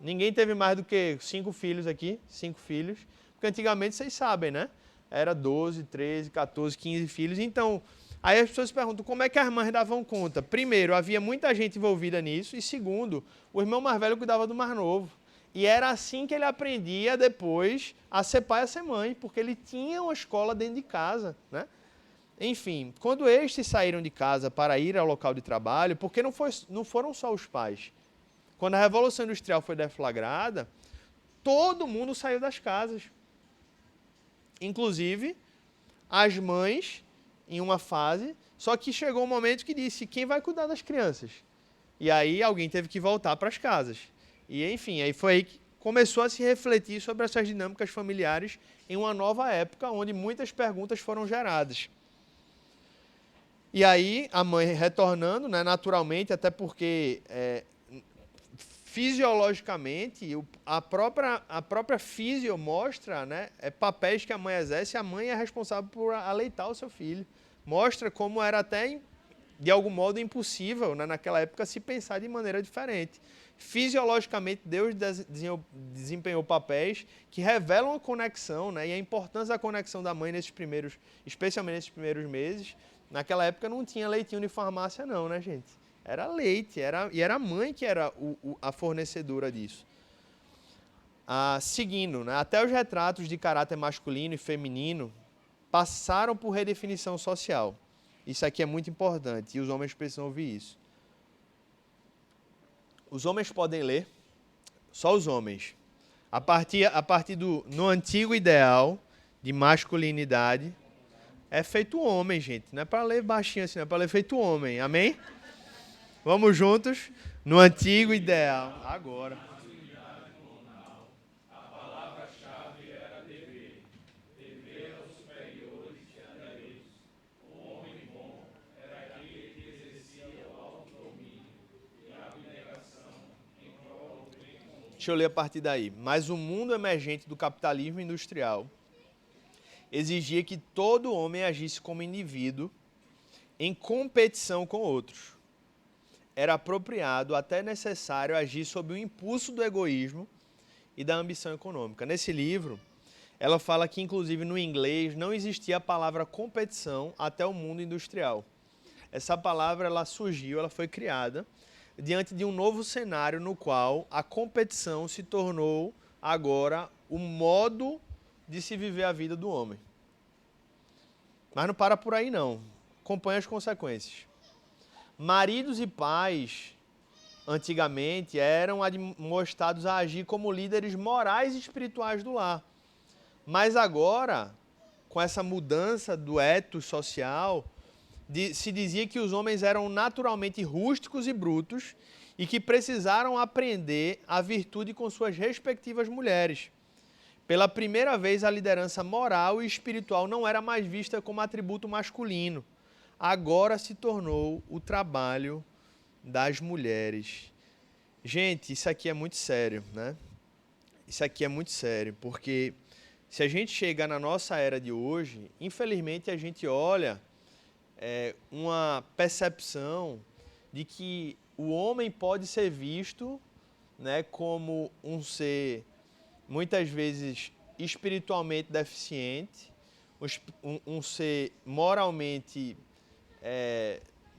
S1: Ninguém teve mais do que 5 filhos aqui, 5 filhos. Porque antigamente, vocês sabem, né? Era 12, 13, 14, 15 filhos. Então, aí as pessoas se perguntam como é que as mães davam conta. Primeiro, havia muita gente envolvida nisso. E segundo, o irmão mais velho cuidava do mais novo. E era assim que ele aprendia depois a ser pai e a ser mãe, porque ele tinha uma escola dentro de casa, né? Enfim, quando estes saíram de casa para ir ao local de trabalho, porque não foram só os pais. Quando a Revolução Industrial foi deflagrada, todo mundo saiu das casas. Inclusive, as mães em uma fase, só que chegou um momento que disse, quem vai cuidar das crianças? E aí alguém teve que voltar para as casas. E enfim, aí foi aí que começou a se refletir sobre essas dinâmicas familiares em uma nova época, onde muitas perguntas foram geradas. E aí a mãe retornando, né, naturalmente, até porque fisiologicamente a própria físio mostra, né, papéis que a mãe exerce, a mãe é responsável por aleitar o seu filho. Mostra como era até, de algum modo, impossível, né, naquela época se pensar de maneira diferente. Fisiologicamente, Deus desempenhou papéis que revelam a conexão, né, e a importância da conexão da mãe especialmente nesses primeiros meses. Naquela época não tinha leitinho de farmácia não, né, gente? Era leite, e era a mãe que era a fornecedora disso. Seguindo, né, até os retratos de caráter masculino e feminino passaram por redefinição social. Isso aqui é muito importante e os homens precisam ouvir isso. Os homens podem ler, só os homens. A partir no antigo ideal de masculinidade, é feito homem, gente. Não é para ler baixinho assim, não é para ler feito homem. Amém? Vamos juntos? No antigo ideal. Agora. Deixa eu ler a partir daí. Mas o mundo emergente do capitalismo industrial exigia que todo homem agisse como indivíduo em competição com outros. Era apropriado, até necessário, agir sob o impulso do egoísmo e da ambição econômica. Nesse livro, ela fala que, inclusive, no inglês não existia a palavra competição até o mundo industrial. Essa palavra ela surgiu, ela foi criada diante de um novo cenário no qual a competição se tornou agora o modo de se viver a vida do homem. Mas não para por aí não. Acompanha as consequências. Maridos e pais, antigamente, eram admoestados a agir como líderes morais e espirituais do lar. Mas agora, com essa mudança do ethos social, se dizia que os homens eram naturalmente rústicos e brutos e que precisaram aprender a virtude com suas respectivas mulheres. Pela primeira vez, a liderança moral e espiritual não era mais vista como atributo masculino. Agora se tornou o trabalho das mulheres. Gente, isso aqui é muito sério, né? Isso aqui é muito sério, porque se a gente chegar na nossa era de hoje, infelizmente a gente olha uma percepção de que o homem pode ser visto, né, como um ser muitas vezes espiritualmente deficiente, um ser moralmente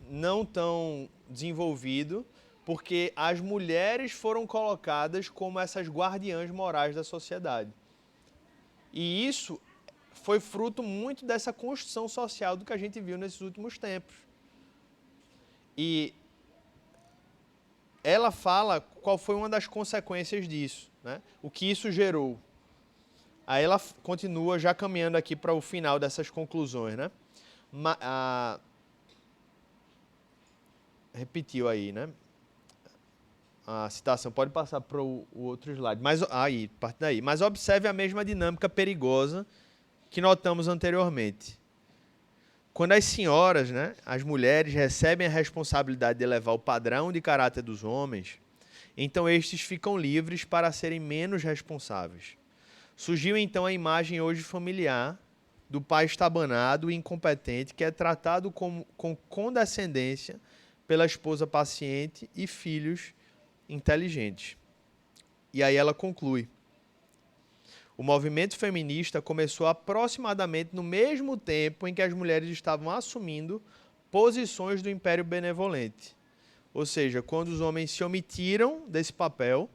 S1: não tão desenvolvido, porque as mulheres foram colocadas como essas guardiãs morais da sociedade. E isso foi fruto muito dessa construção social do que a gente viu nesses últimos tempos. E ela fala qual foi uma das consequências disso, né? O que isso gerou. Aí ela continua já caminhando aqui para o final dessas conclusões, né? Repetiu aí, né? A citação pode passar para o outro slide. Parte daí. Mas observe a mesma dinâmica perigosa que notamos anteriormente. Quando as senhoras, né, as mulheres, recebem a responsabilidade de elevar o padrão de caráter dos homens, então estes ficam livres para serem menos responsáveis. Surgiu então a imagem hoje familiar do pai estabanado e incompetente que é tratado com condescendência pela esposa paciente e filhos inteligentes. E aí ela conclui. O movimento feminista começou aproximadamente no mesmo tempo em que as mulheres estavam assumindo posições do Império Benevolente. Ou seja, quando os homens se omitiram desse papel,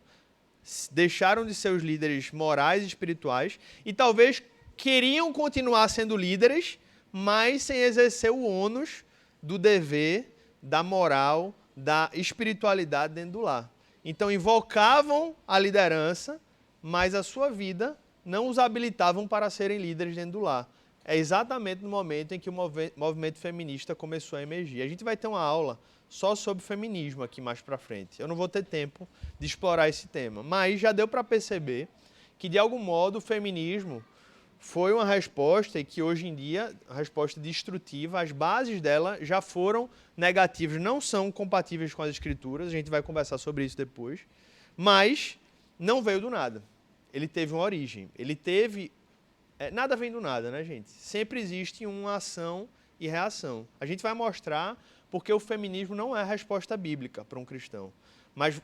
S1: deixaram de ser os líderes morais e espirituais e talvez queriam continuar sendo líderes, mas sem exercer o ônus do dever, da moral, da espiritualidade dentro do lar. Então invocavam a liderança, mas a sua vida não os habilitavam para serem líderes dentro do lar. é exatamente no momento em que o movimento feminista começou a emergir. A gente vai ter uma aula só sobre feminismo aqui mais para frente. Eu não vou ter tempo de explorar esse tema, mas já deu para perceber que, de algum modo, o feminismo foi uma resposta e que, hoje em dia, a resposta destrutiva, as bases dela já foram negativas, não são compatíveis com as escrituras, a gente vai conversar sobre isso depois, mas não veio do nada. Ele teve uma origem, ele teve... nada vem do nada, né, gente? Sempre existe uma ação e reação. A gente vai mostrar porque o feminismo não é a resposta bíblica para um cristão. Mas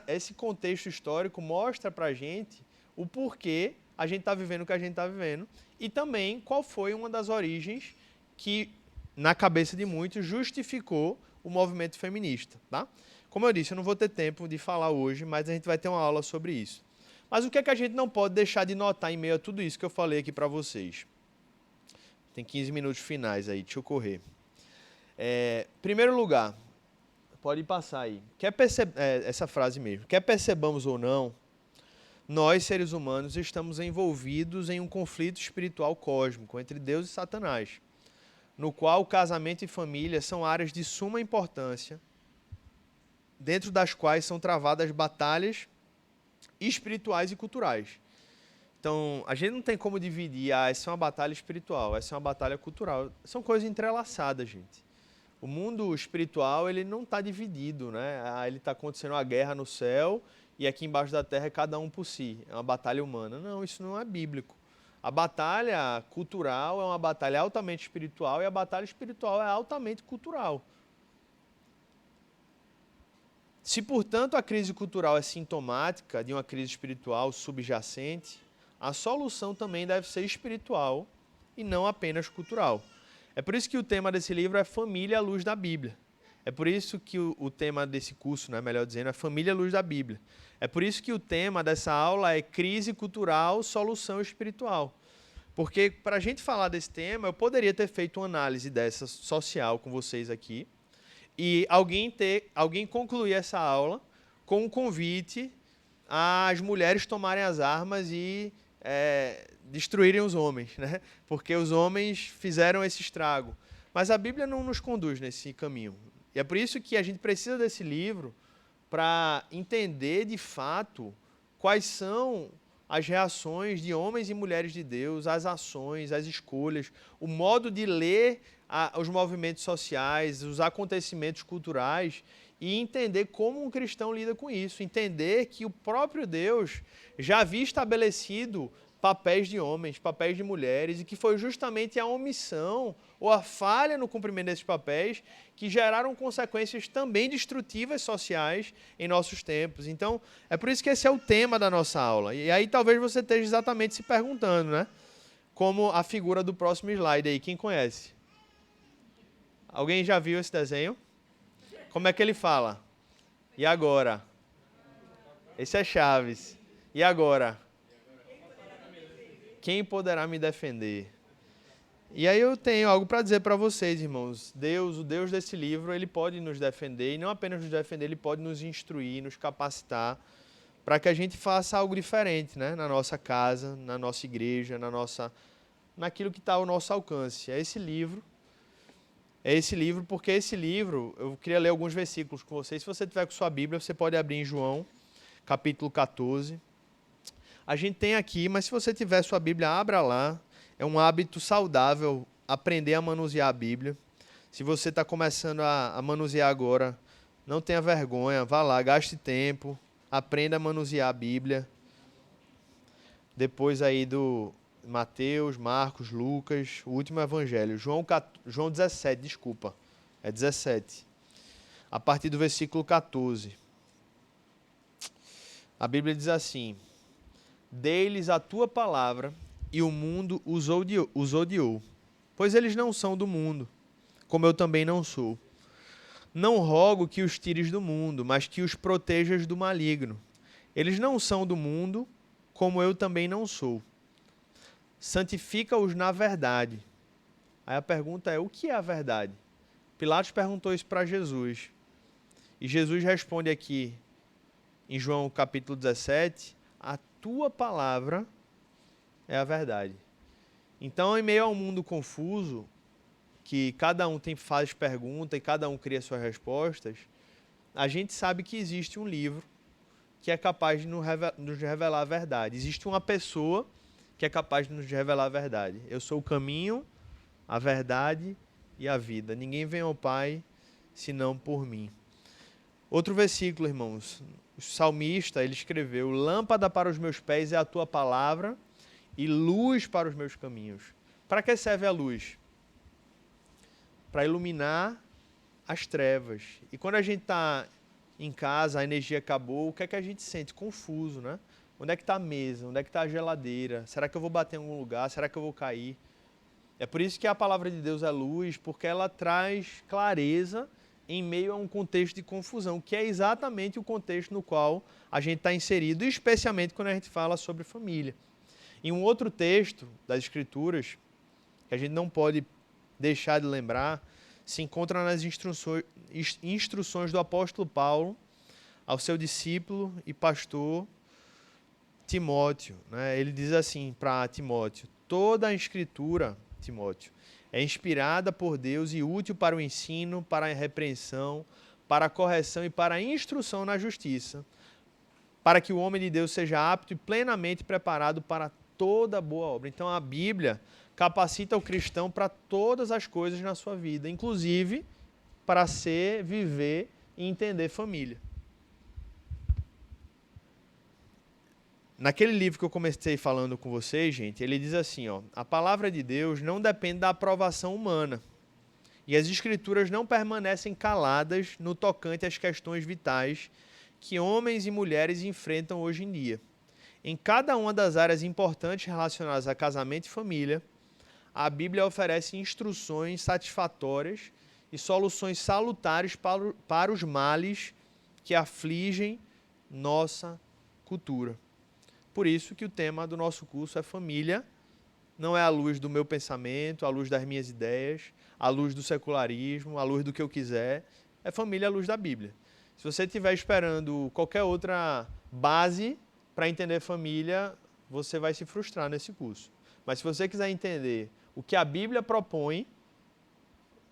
S1: esse contexto histórico mostra para a gente o porquê a gente está vivendo o que a gente está vivendo e também qual foi uma das origens que, na cabeça de muitos, justificou o movimento feminista. Tá? Como eu disse, eu não vou ter tempo de falar hoje, mas a gente vai ter uma aula sobre isso. Mas o que é que a gente não pode deixar de notar em meio a tudo isso que eu falei aqui para vocês? Tem 15 minutos finais aí, deixa eu correr. Primeiro lugar, pode passar aí. Essa frase mesmo. Quer percebamos ou não, nós, seres humanos, estamos envolvidos em um conflito espiritual cósmico entre Deus e Satanás, no qual casamento e família são áreas de suma importância, dentro das quais são travadas batalhas espirituais e culturais. Então, a gente não tem como dividir, essa é uma batalha espiritual, essa é uma batalha cultural. São coisas entrelaçadas, gente. O mundo espiritual, ele não está dividido, né? Ele está acontecendo uma guerra no céu e aqui embaixo da terra é cada um por si. É uma batalha humana. Não, isso não é bíblico. A batalha cultural é uma batalha altamente espiritual e a batalha espiritual é altamente cultural. Se, portanto, a crise cultural é sintomática de uma crise espiritual subjacente, a solução também deve ser espiritual e não apenas cultural. É por isso que o tema desse livro é Família à Luz da Bíblia. É por isso que o tema desse curso, né, melhor dizendo, é Família à Luz da Bíblia. É por isso que o tema dessa aula é Crise Cultural, Solução Espiritual. Porque, para a gente falar desse tema, eu poderia ter feito uma análise dessa social com vocês aqui e alguém concluir essa aula com um convite às mulheres tomarem as armas e destruírem os homens, né? Porque os homens fizeram esse estrago. Mas a Bíblia não nos conduz nesse caminho. E é por isso que a gente precisa desse livro para entender de fato quais são as reações de homens e mulheres de Deus, as ações, as escolhas, o modo de ler os movimentos sociais, os acontecimentos culturais e entender como um cristão lida com isso. Entender que o próprio Deus já havia estabelecido papéis de homens, papéis de mulheres, e que foi justamente a omissão ou a falha no cumprimento desses papéis que geraram consequências também destrutivas sociais em nossos tempos. Então, é por isso que esse é o tema da nossa aula. E aí talvez você esteja exatamente se perguntando, né? Como a figura do próximo slide aí, quem conhece? Alguém já viu esse desenho? Como é que ele fala? E agora? Esse é Chaves. E agora? Quem poderá me defender? E aí eu tenho algo para dizer para vocês, irmãos. Deus, o Deus desse livro, ele pode nos defender, e não apenas nos defender, ele pode nos instruir, nos capacitar, para que a gente faça algo diferente, né? Na nossa casa, na nossa igreja, naquilo que está ao nosso alcance. É esse livro, porque esse livro, eu queria ler alguns versículos com vocês. Se você tiver com sua Bíblia, você pode abrir em João, capítulo 14. A gente tem aqui, mas se você tiver sua Bíblia, abra lá. É um hábito saudável aprender a manusear a Bíblia. Se você está começando a manusear agora, não tenha vergonha, vá lá, gaste tempo, aprenda a manusear a Bíblia. Depois aí do Mateus, Marcos, Lucas, o último evangelho. João 17, desculpa. É 17. A partir do versículo 14. A Bíblia diz assim: dei-lhes a tua palavra e o mundo os odiou, pois eles não são do mundo, como eu também não sou. Não rogo que os tires do mundo, mas que os protejas do maligno. Eles não são do mundo, como eu também não sou. Santifica-os na verdade. Aí a pergunta é, o que é a verdade? Pilatos perguntou isso para Jesus. E Jesus responde aqui, em João capítulo 17, a tua palavra é a verdade. Então, em meio a um mundo confuso, que cada um faz pergunta e cada um cria suas respostas, a gente sabe que existe um livro que é capaz de nos revelar a verdade. Existe uma pessoa que é capaz de nos revelar a verdade. Eu sou o caminho, a verdade e a vida. Ninguém vem ao Pai senão por mim. Outro versículo, irmãos. O salmista, ele escreveu: lâmpada para os meus pés é a tua palavra e luz para os meus caminhos. Para que serve a luz? Para iluminar as trevas. E quando a gente está em casa, a energia acabou, o que é que a gente sente? Confuso, né? Onde é que está a mesa? Onde é que está a geladeira? Será que eu vou bater em algum lugar? Será que eu vou cair? É por isso que a palavra de Deus é luz, porque ela traz clareza em meio a um contexto de confusão, que é exatamente o contexto no qual a gente está inserido, especialmente quando a gente fala sobre família. Em um outro texto das Escrituras, que a gente não pode deixar de lembrar, se encontra nas instruções do apóstolo Paulo ao seu discípulo e pastor Timóteo, né? Ele diz assim para Timóteo: toda a Escritura, Timóteo, é inspirada por Deus e útil para o ensino, para a repreensão, para a correção e para a instrução na justiça, para que o homem de Deus seja apto e plenamente preparado para toda boa obra. Então a Bíblia capacita o cristão para todas as coisas na sua vida, inclusive para ser, viver e entender família. Naquele livro que eu comecei falando com vocês, gente, ele diz assim, ó: a palavra de Deus não depende da aprovação humana e as Escrituras não permanecem caladas no tocante às questões vitais que homens e mulheres enfrentam hoje em dia. Em cada uma das áreas importantes relacionadas a casamento e família, a Bíblia oferece instruções satisfatórias e soluções salutares para os males que afligem nossa cultura. Por isso que o tema do nosso curso é família, não é a luz do meu pensamento, a luz das minhas ideias, a luz do secularismo, a luz do que eu quiser, é família à luz da Bíblia. Se você estiver esperando qualquer outra base para entender família, você vai se frustrar nesse curso. Mas se você quiser entender o que a Bíblia propõe,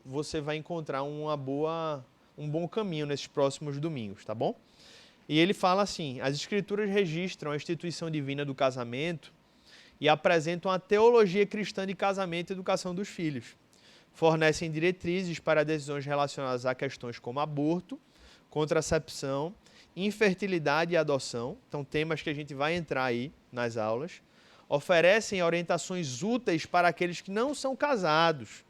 S1: você vai encontrar um bom caminho nesses próximos domingos, tá bom? E ele fala assim: as Escrituras registram a instituição divina do casamento e apresentam a teologia cristã de casamento e educação dos filhos. Fornecem diretrizes para decisões relacionadas a questões como aborto, contracepção, infertilidade e adoção. Então, temas que a gente vai entrar aí nas aulas. Oferecem orientações úteis para aqueles que não são casados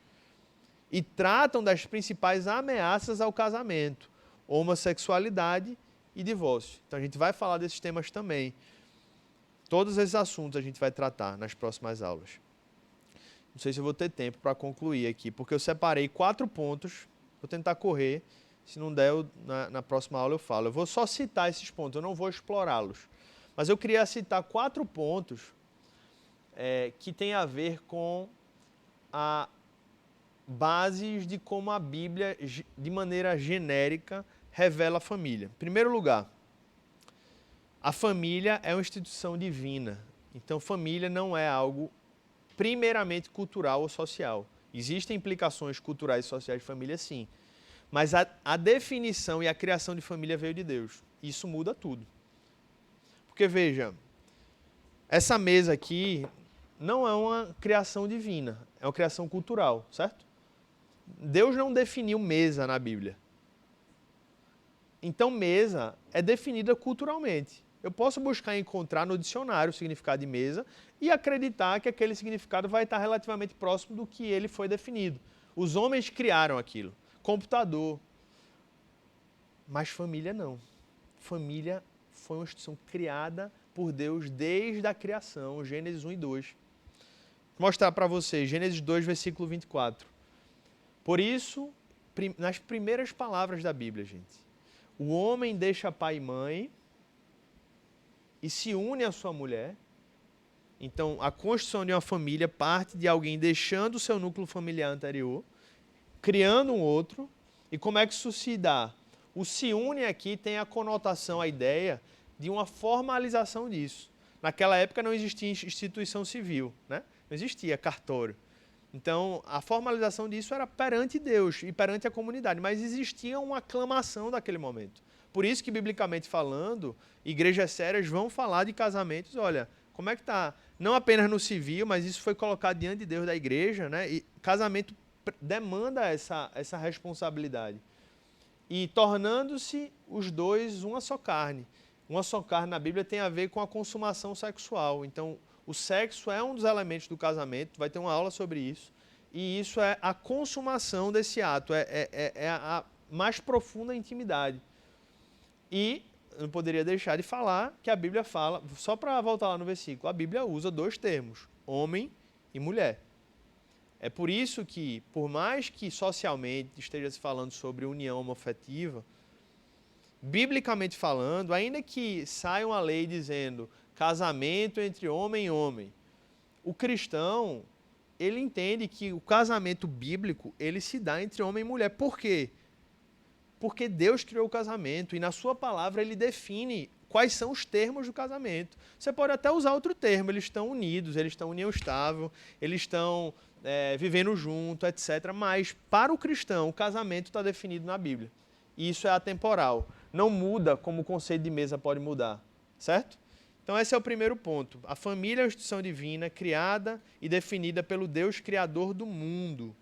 S1: e tratam das principais ameaças ao casamento: homossexualidade e divórcio. Então a gente vai falar desses temas também. Todos esses assuntos a gente vai tratar nas próximas aulas. Não sei se eu vou ter tempo para concluir aqui, porque eu separei 4 pontos. Vou tentar correr. Se não der, na próxima aula eu falo. Eu vou só citar esses pontos, eu não vou explorá-los. Mas eu queria citar 4 pontos que tem a ver com a bases de como a Bíblia, de maneira genérica, revela a família. Em primeiro lugar, a família é uma instituição divina. Então, família não é algo primeiramente cultural ou social. Existem implicações culturais e sociais de família, sim. Mas a definição e a criação de família veio de Deus. Isso muda tudo. Porque, veja, essa mesa aqui não é uma criação divina, é uma criação cultural, certo? Deus não definiu mesa na Bíblia. Então, mesa é definida culturalmente. Eu posso buscar encontrar no dicionário o significado de mesa e acreditar que aquele significado vai estar relativamente próximo do que ele foi definido. Os homens criaram aquilo. Computador. Mas família não. Família foi uma instituição criada por Deus desde a criação, Gênesis 1 e 2. Vou mostrar para vocês, Gênesis 2, versículo 24. Por isso, nas primeiras palavras da Bíblia, gente, o homem deixa pai e mãe e se une à sua mulher. Então, a construção de uma família parte de alguém deixando o seu núcleo familiar anterior, criando um outro. E como é que isso se dá? O se une aqui tem a conotação, a ideia de uma formalização disso. Naquela época não existia instituição civil, né? Não existia cartório. Então, a formalização disso era perante Deus e perante a comunidade, mas existia uma aclamação daquele momento. Por isso que, biblicamente falando, igrejas sérias vão falar de casamentos, olha, como é que está? Não apenas no civil, mas isso foi colocado diante de Deus da igreja, né? E casamento demanda essa responsabilidade. E tornando-se os dois uma só carne. Uma só carne na Bíblia tem a ver com a consumação sexual. Então, o sexo é um dos elementos do casamento, vai ter uma aula sobre isso. E isso é a consumação desse ato, é a mais profunda intimidade. E eu não poderia deixar de falar que a Bíblia fala, só para voltar lá no versículo, a Bíblia usa dois termos, homem e mulher. É por isso que, por mais que socialmente esteja se falando sobre união homoafetiva, biblicamente falando, ainda que saia uma lei dizendo casamento entre homem e homem, o cristão, ele entende que o casamento bíblico, ele se dá entre homem e mulher. Por quê? Porque Deus criou o casamento e na sua palavra ele define quais são os termos do casamento. Você pode até usar outro termo, eles estão unidos, eles estão em união estável, eles estão vivendo junto, etc. Mas para o cristão, o casamento está definido na Bíblia. E isso é atemporal. Não muda como o conceito de mesa pode mudar, certo? Então esse é o primeiro ponto. A família é uma instituição divina, criada e definida pelo Deus Criador do mundo.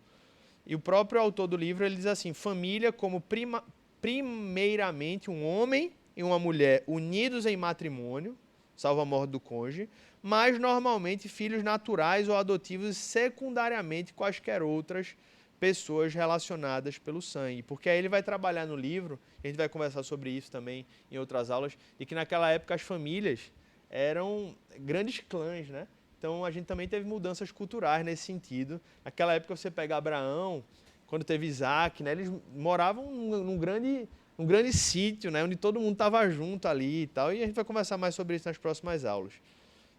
S1: E o próprio autor do livro ele diz assim, família como primeiramente um homem e uma mulher unidos em matrimônio, salvo a morte do cônjuge, mas normalmente filhos naturais ou adotivos e secundariamente quaisquer outras pessoas relacionadas pelo sangue. Porque aí ele vai trabalhar no livro, a gente vai conversar sobre isso também em outras aulas, e que naquela época as famílias eram grandes clãs, né? Então a gente também teve mudanças culturais nesse sentido. Naquela época você pega Abraão, quando teve Isaac, né? Eles moravam num grande sítio, né? Onde todo mundo estava junto ali e tal. E a gente vai conversar mais sobre isso nas próximas aulas.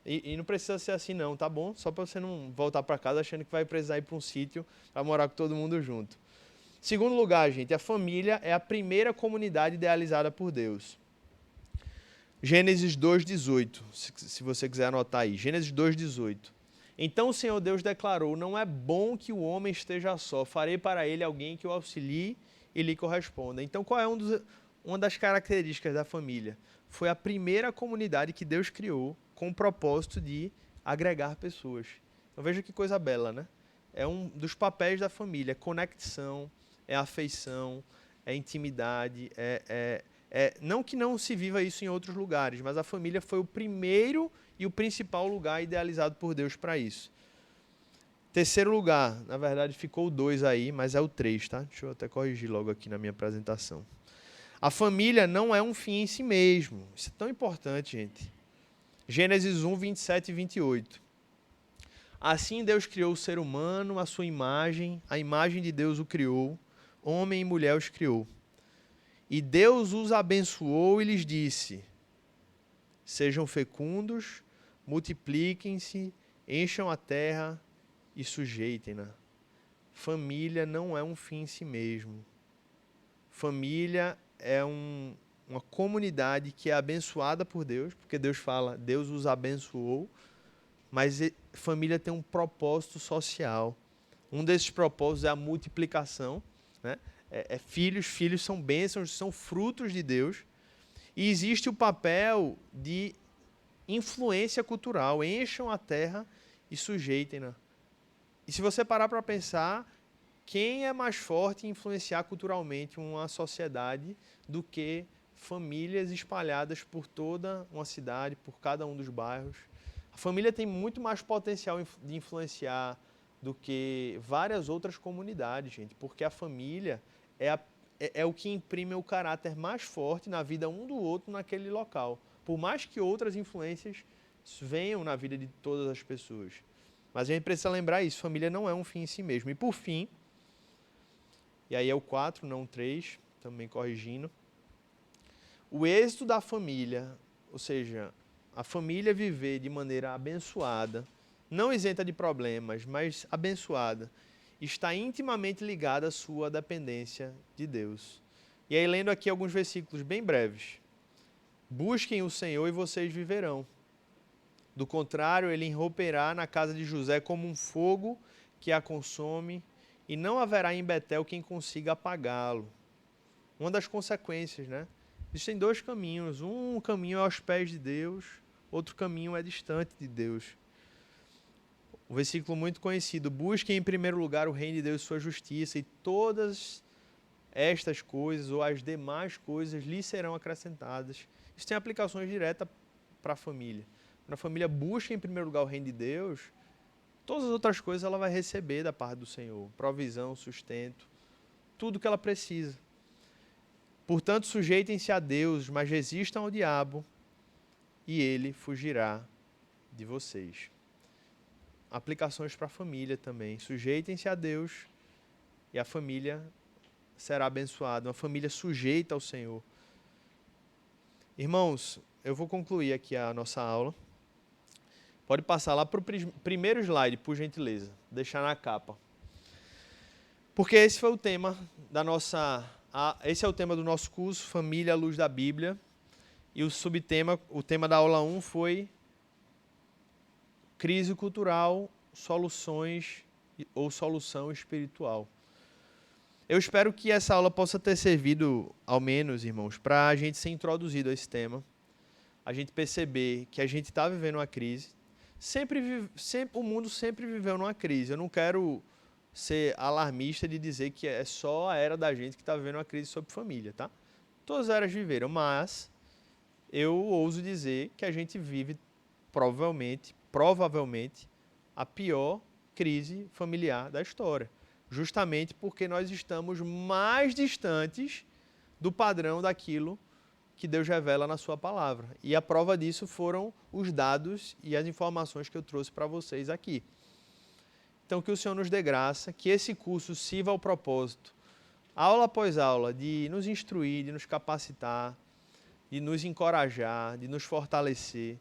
S1: E não precisa ser assim não, tá bom? Só para você não voltar para casa achando que vai precisar ir para um sítio para morar com todo mundo junto. Segundo lugar, gente, a família é a primeira comunidade idealizada por Deus. Gênesis 2:18, se você quiser anotar aí. Gênesis 2:18. Então o Senhor Deus declarou, não é bom que o homem esteja só, farei para ele alguém que o auxilie e lhe corresponda. Então qual é uma das características da família? Foi a primeira comunidade que Deus criou com o propósito de agregar pessoas. Então veja que coisa bela, né? É um dos papéis da família, é conexão, é afeição, é intimidade, não que não se viva isso em outros lugares, mas a família foi o primeiro e o principal lugar idealizado por Deus para isso. Terceiro lugar, na verdade ficou o 2 aí, mas é o 3, tá? Deixa eu até corrigir logo aqui na minha apresentação. A família não é um fim em si mesmo. Isso é tão importante, gente. Gênesis 1, 27 e 28. Assim Deus criou o ser humano, a sua imagem, a imagem de Deus o criou, homem e mulher os criou. E Deus os abençoou e lhes disse, sejam fecundos, multipliquem-se, encham a terra e sujeitem-na. Família não é um fim em si mesmo. Família é uma comunidade que é abençoada por Deus, porque Deus fala, Deus os abençoou, mas família tem um propósito social. Um desses propósitos é a multiplicação, né? Filhos são bênçãos, são frutos de Deus. E existe o papel de influência cultural. Encham a terra e sujeitem-na. E se você parar para pensar, quem é mais forte em influenciar culturalmente uma sociedade do que famílias espalhadas por toda uma cidade, por cada um dos bairros? A família tem muito mais potencial de influenciar do que várias outras comunidades, gente, porque a família é o que imprime o caráter mais forte na vida um do outro naquele local. Por mais que outras influências venham na vida de todas as pessoas. Mas a gente precisa lembrar isso, família não é um fim em si mesmo. E por fim, e aí é o 4, não o 3, também corrigindo, o êxito da família, ou seja, a família viver de maneira abençoada, não isenta de problemas, mas abençoada, está intimamente ligada à sua dependência de Deus. E aí, lendo aqui alguns versículos bem breves. Busquem o Senhor e vocês viverão. Do contrário, ele irromperá na casa de José como um fogo que a consome, e não haverá em Betel quem consiga apagá-lo. Uma das consequências, né? Existem dois caminhos. Um caminho é aos pés de Deus, outro caminho é distante de Deus. Um versículo muito conhecido: busquem em primeiro lugar o reino de Deus e sua justiça, e todas estas coisas ou as demais coisas lhe serão acrescentadas. Isso tem aplicações diretas para a família. Quando a família busca em primeiro lugar o reino de Deus, todas as outras coisas ela vai receber da parte do Senhor. Provisão, sustento, tudo que ela precisa. Portanto, sujeitem-se a Deus, mas resistam ao diabo, e ele fugirá de vocês. Aplicações para a família também. Sujeitem-se a Deus e a família será abençoada. Uma família sujeita ao Senhor. Irmãos, eu vou concluir aqui a nossa aula. Pode passar lá para o primeiro slide, por gentileza. Deixar na capa. Porque esse foi o tema da nossa... Esse é o tema do nosso curso, Família à Luz da Bíblia. E o tema da aula 1 foi crise cultural, soluções ou solução espiritual. Eu espero que essa aula possa ter servido, ao menos, irmãos, para a gente ser introduzido a esse tema, a gente perceber que a gente está vivendo uma crise. O mundo sempre viveu numa crise. Eu não quero ser alarmista de dizer que é só a era da gente que está vivendo uma crise sobre família, tá? Todas as eras viveram, mas eu ouso dizer que a gente vive provavelmente, a pior crise familiar da história. Justamente porque nós estamos mais distantes do padrão daquilo que Deus revela na sua palavra. E a prova disso foram os dados e as informações que eu trouxe para vocês aqui. Então, que o Senhor nos dê graça, que esse curso sirva ao propósito, aula após aula, de nos instruir, de nos capacitar, de nos encorajar, de nos fortalecer.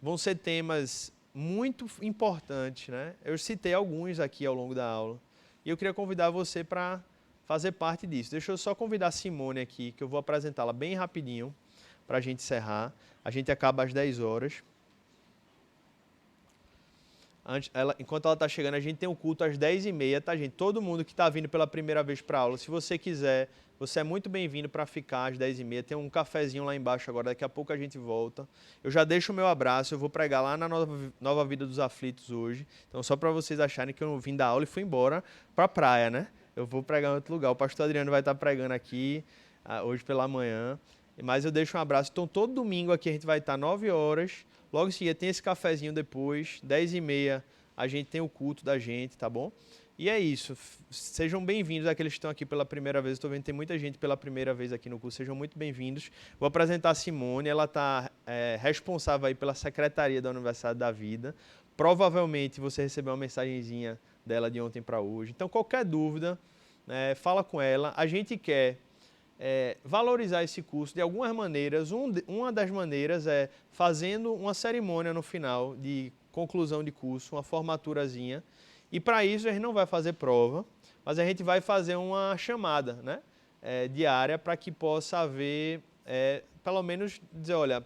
S1: Vão ser temas muito importantes, né? Eu citei alguns aqui ao longo da aula. E eu queria convidar você para fazer parte disso. Deixa eu só convidar a Simone aqui, que eu vou apresentá-la bem rapidinho para a gente encerrar. A gente acaba às 10 horas. Enquanto ela está chegando, a gente tem um culto às 10h30, tá, gente? Todo mundo que está vindo pela primeira vez para a aula, se você quiser, você é muito bem-vindo para ficar às 10h30. Tem um cafezinho lá embaixo agora, daqui a pouco a gente volta. Eu já deixo o meu abraço, eu vou pregar lá na Nova Vida dos Aflitos hoje. Então, só para vocês acharem que eu não vim da aula e fui embora para a praia, né? Eu vou pregar em outro lugar. O pastor Adriano vai estar pregando aqui hoje pela manhã. Mas eu deixo um abraço. Então, todo domingo aqui a gente vai estar 9 horas. Logo em seguida tem esse cafezinho depois. 10h30 a gente tem o culto da gente, tá bom? E é isso. Sejam bem-vindos àqueles que estão aqui pela primeira vez. Estou vendo que tem muita gente pela primeira vez aqui no curso. Sejam muito bem-vindos. Vou apresentar a Simone. Ela está responsável aí pela Secretaria da Universidade da Vida. Provavelmente você recebeu uma mensagenzinha dela de ontem para hoje. Então, qualquer dúvida, fala com ela. A gente quer valorizar esse curso de algumas maneiras. Uma das maneiras é fazendo uma cerimônia no final de conclusão de curso, uma formaturazinha. E para isso a gente não vai fazer prova, mas a gente vai fazer uma chamada, né, diária para que possa haver, pelo menos, dizer, olha,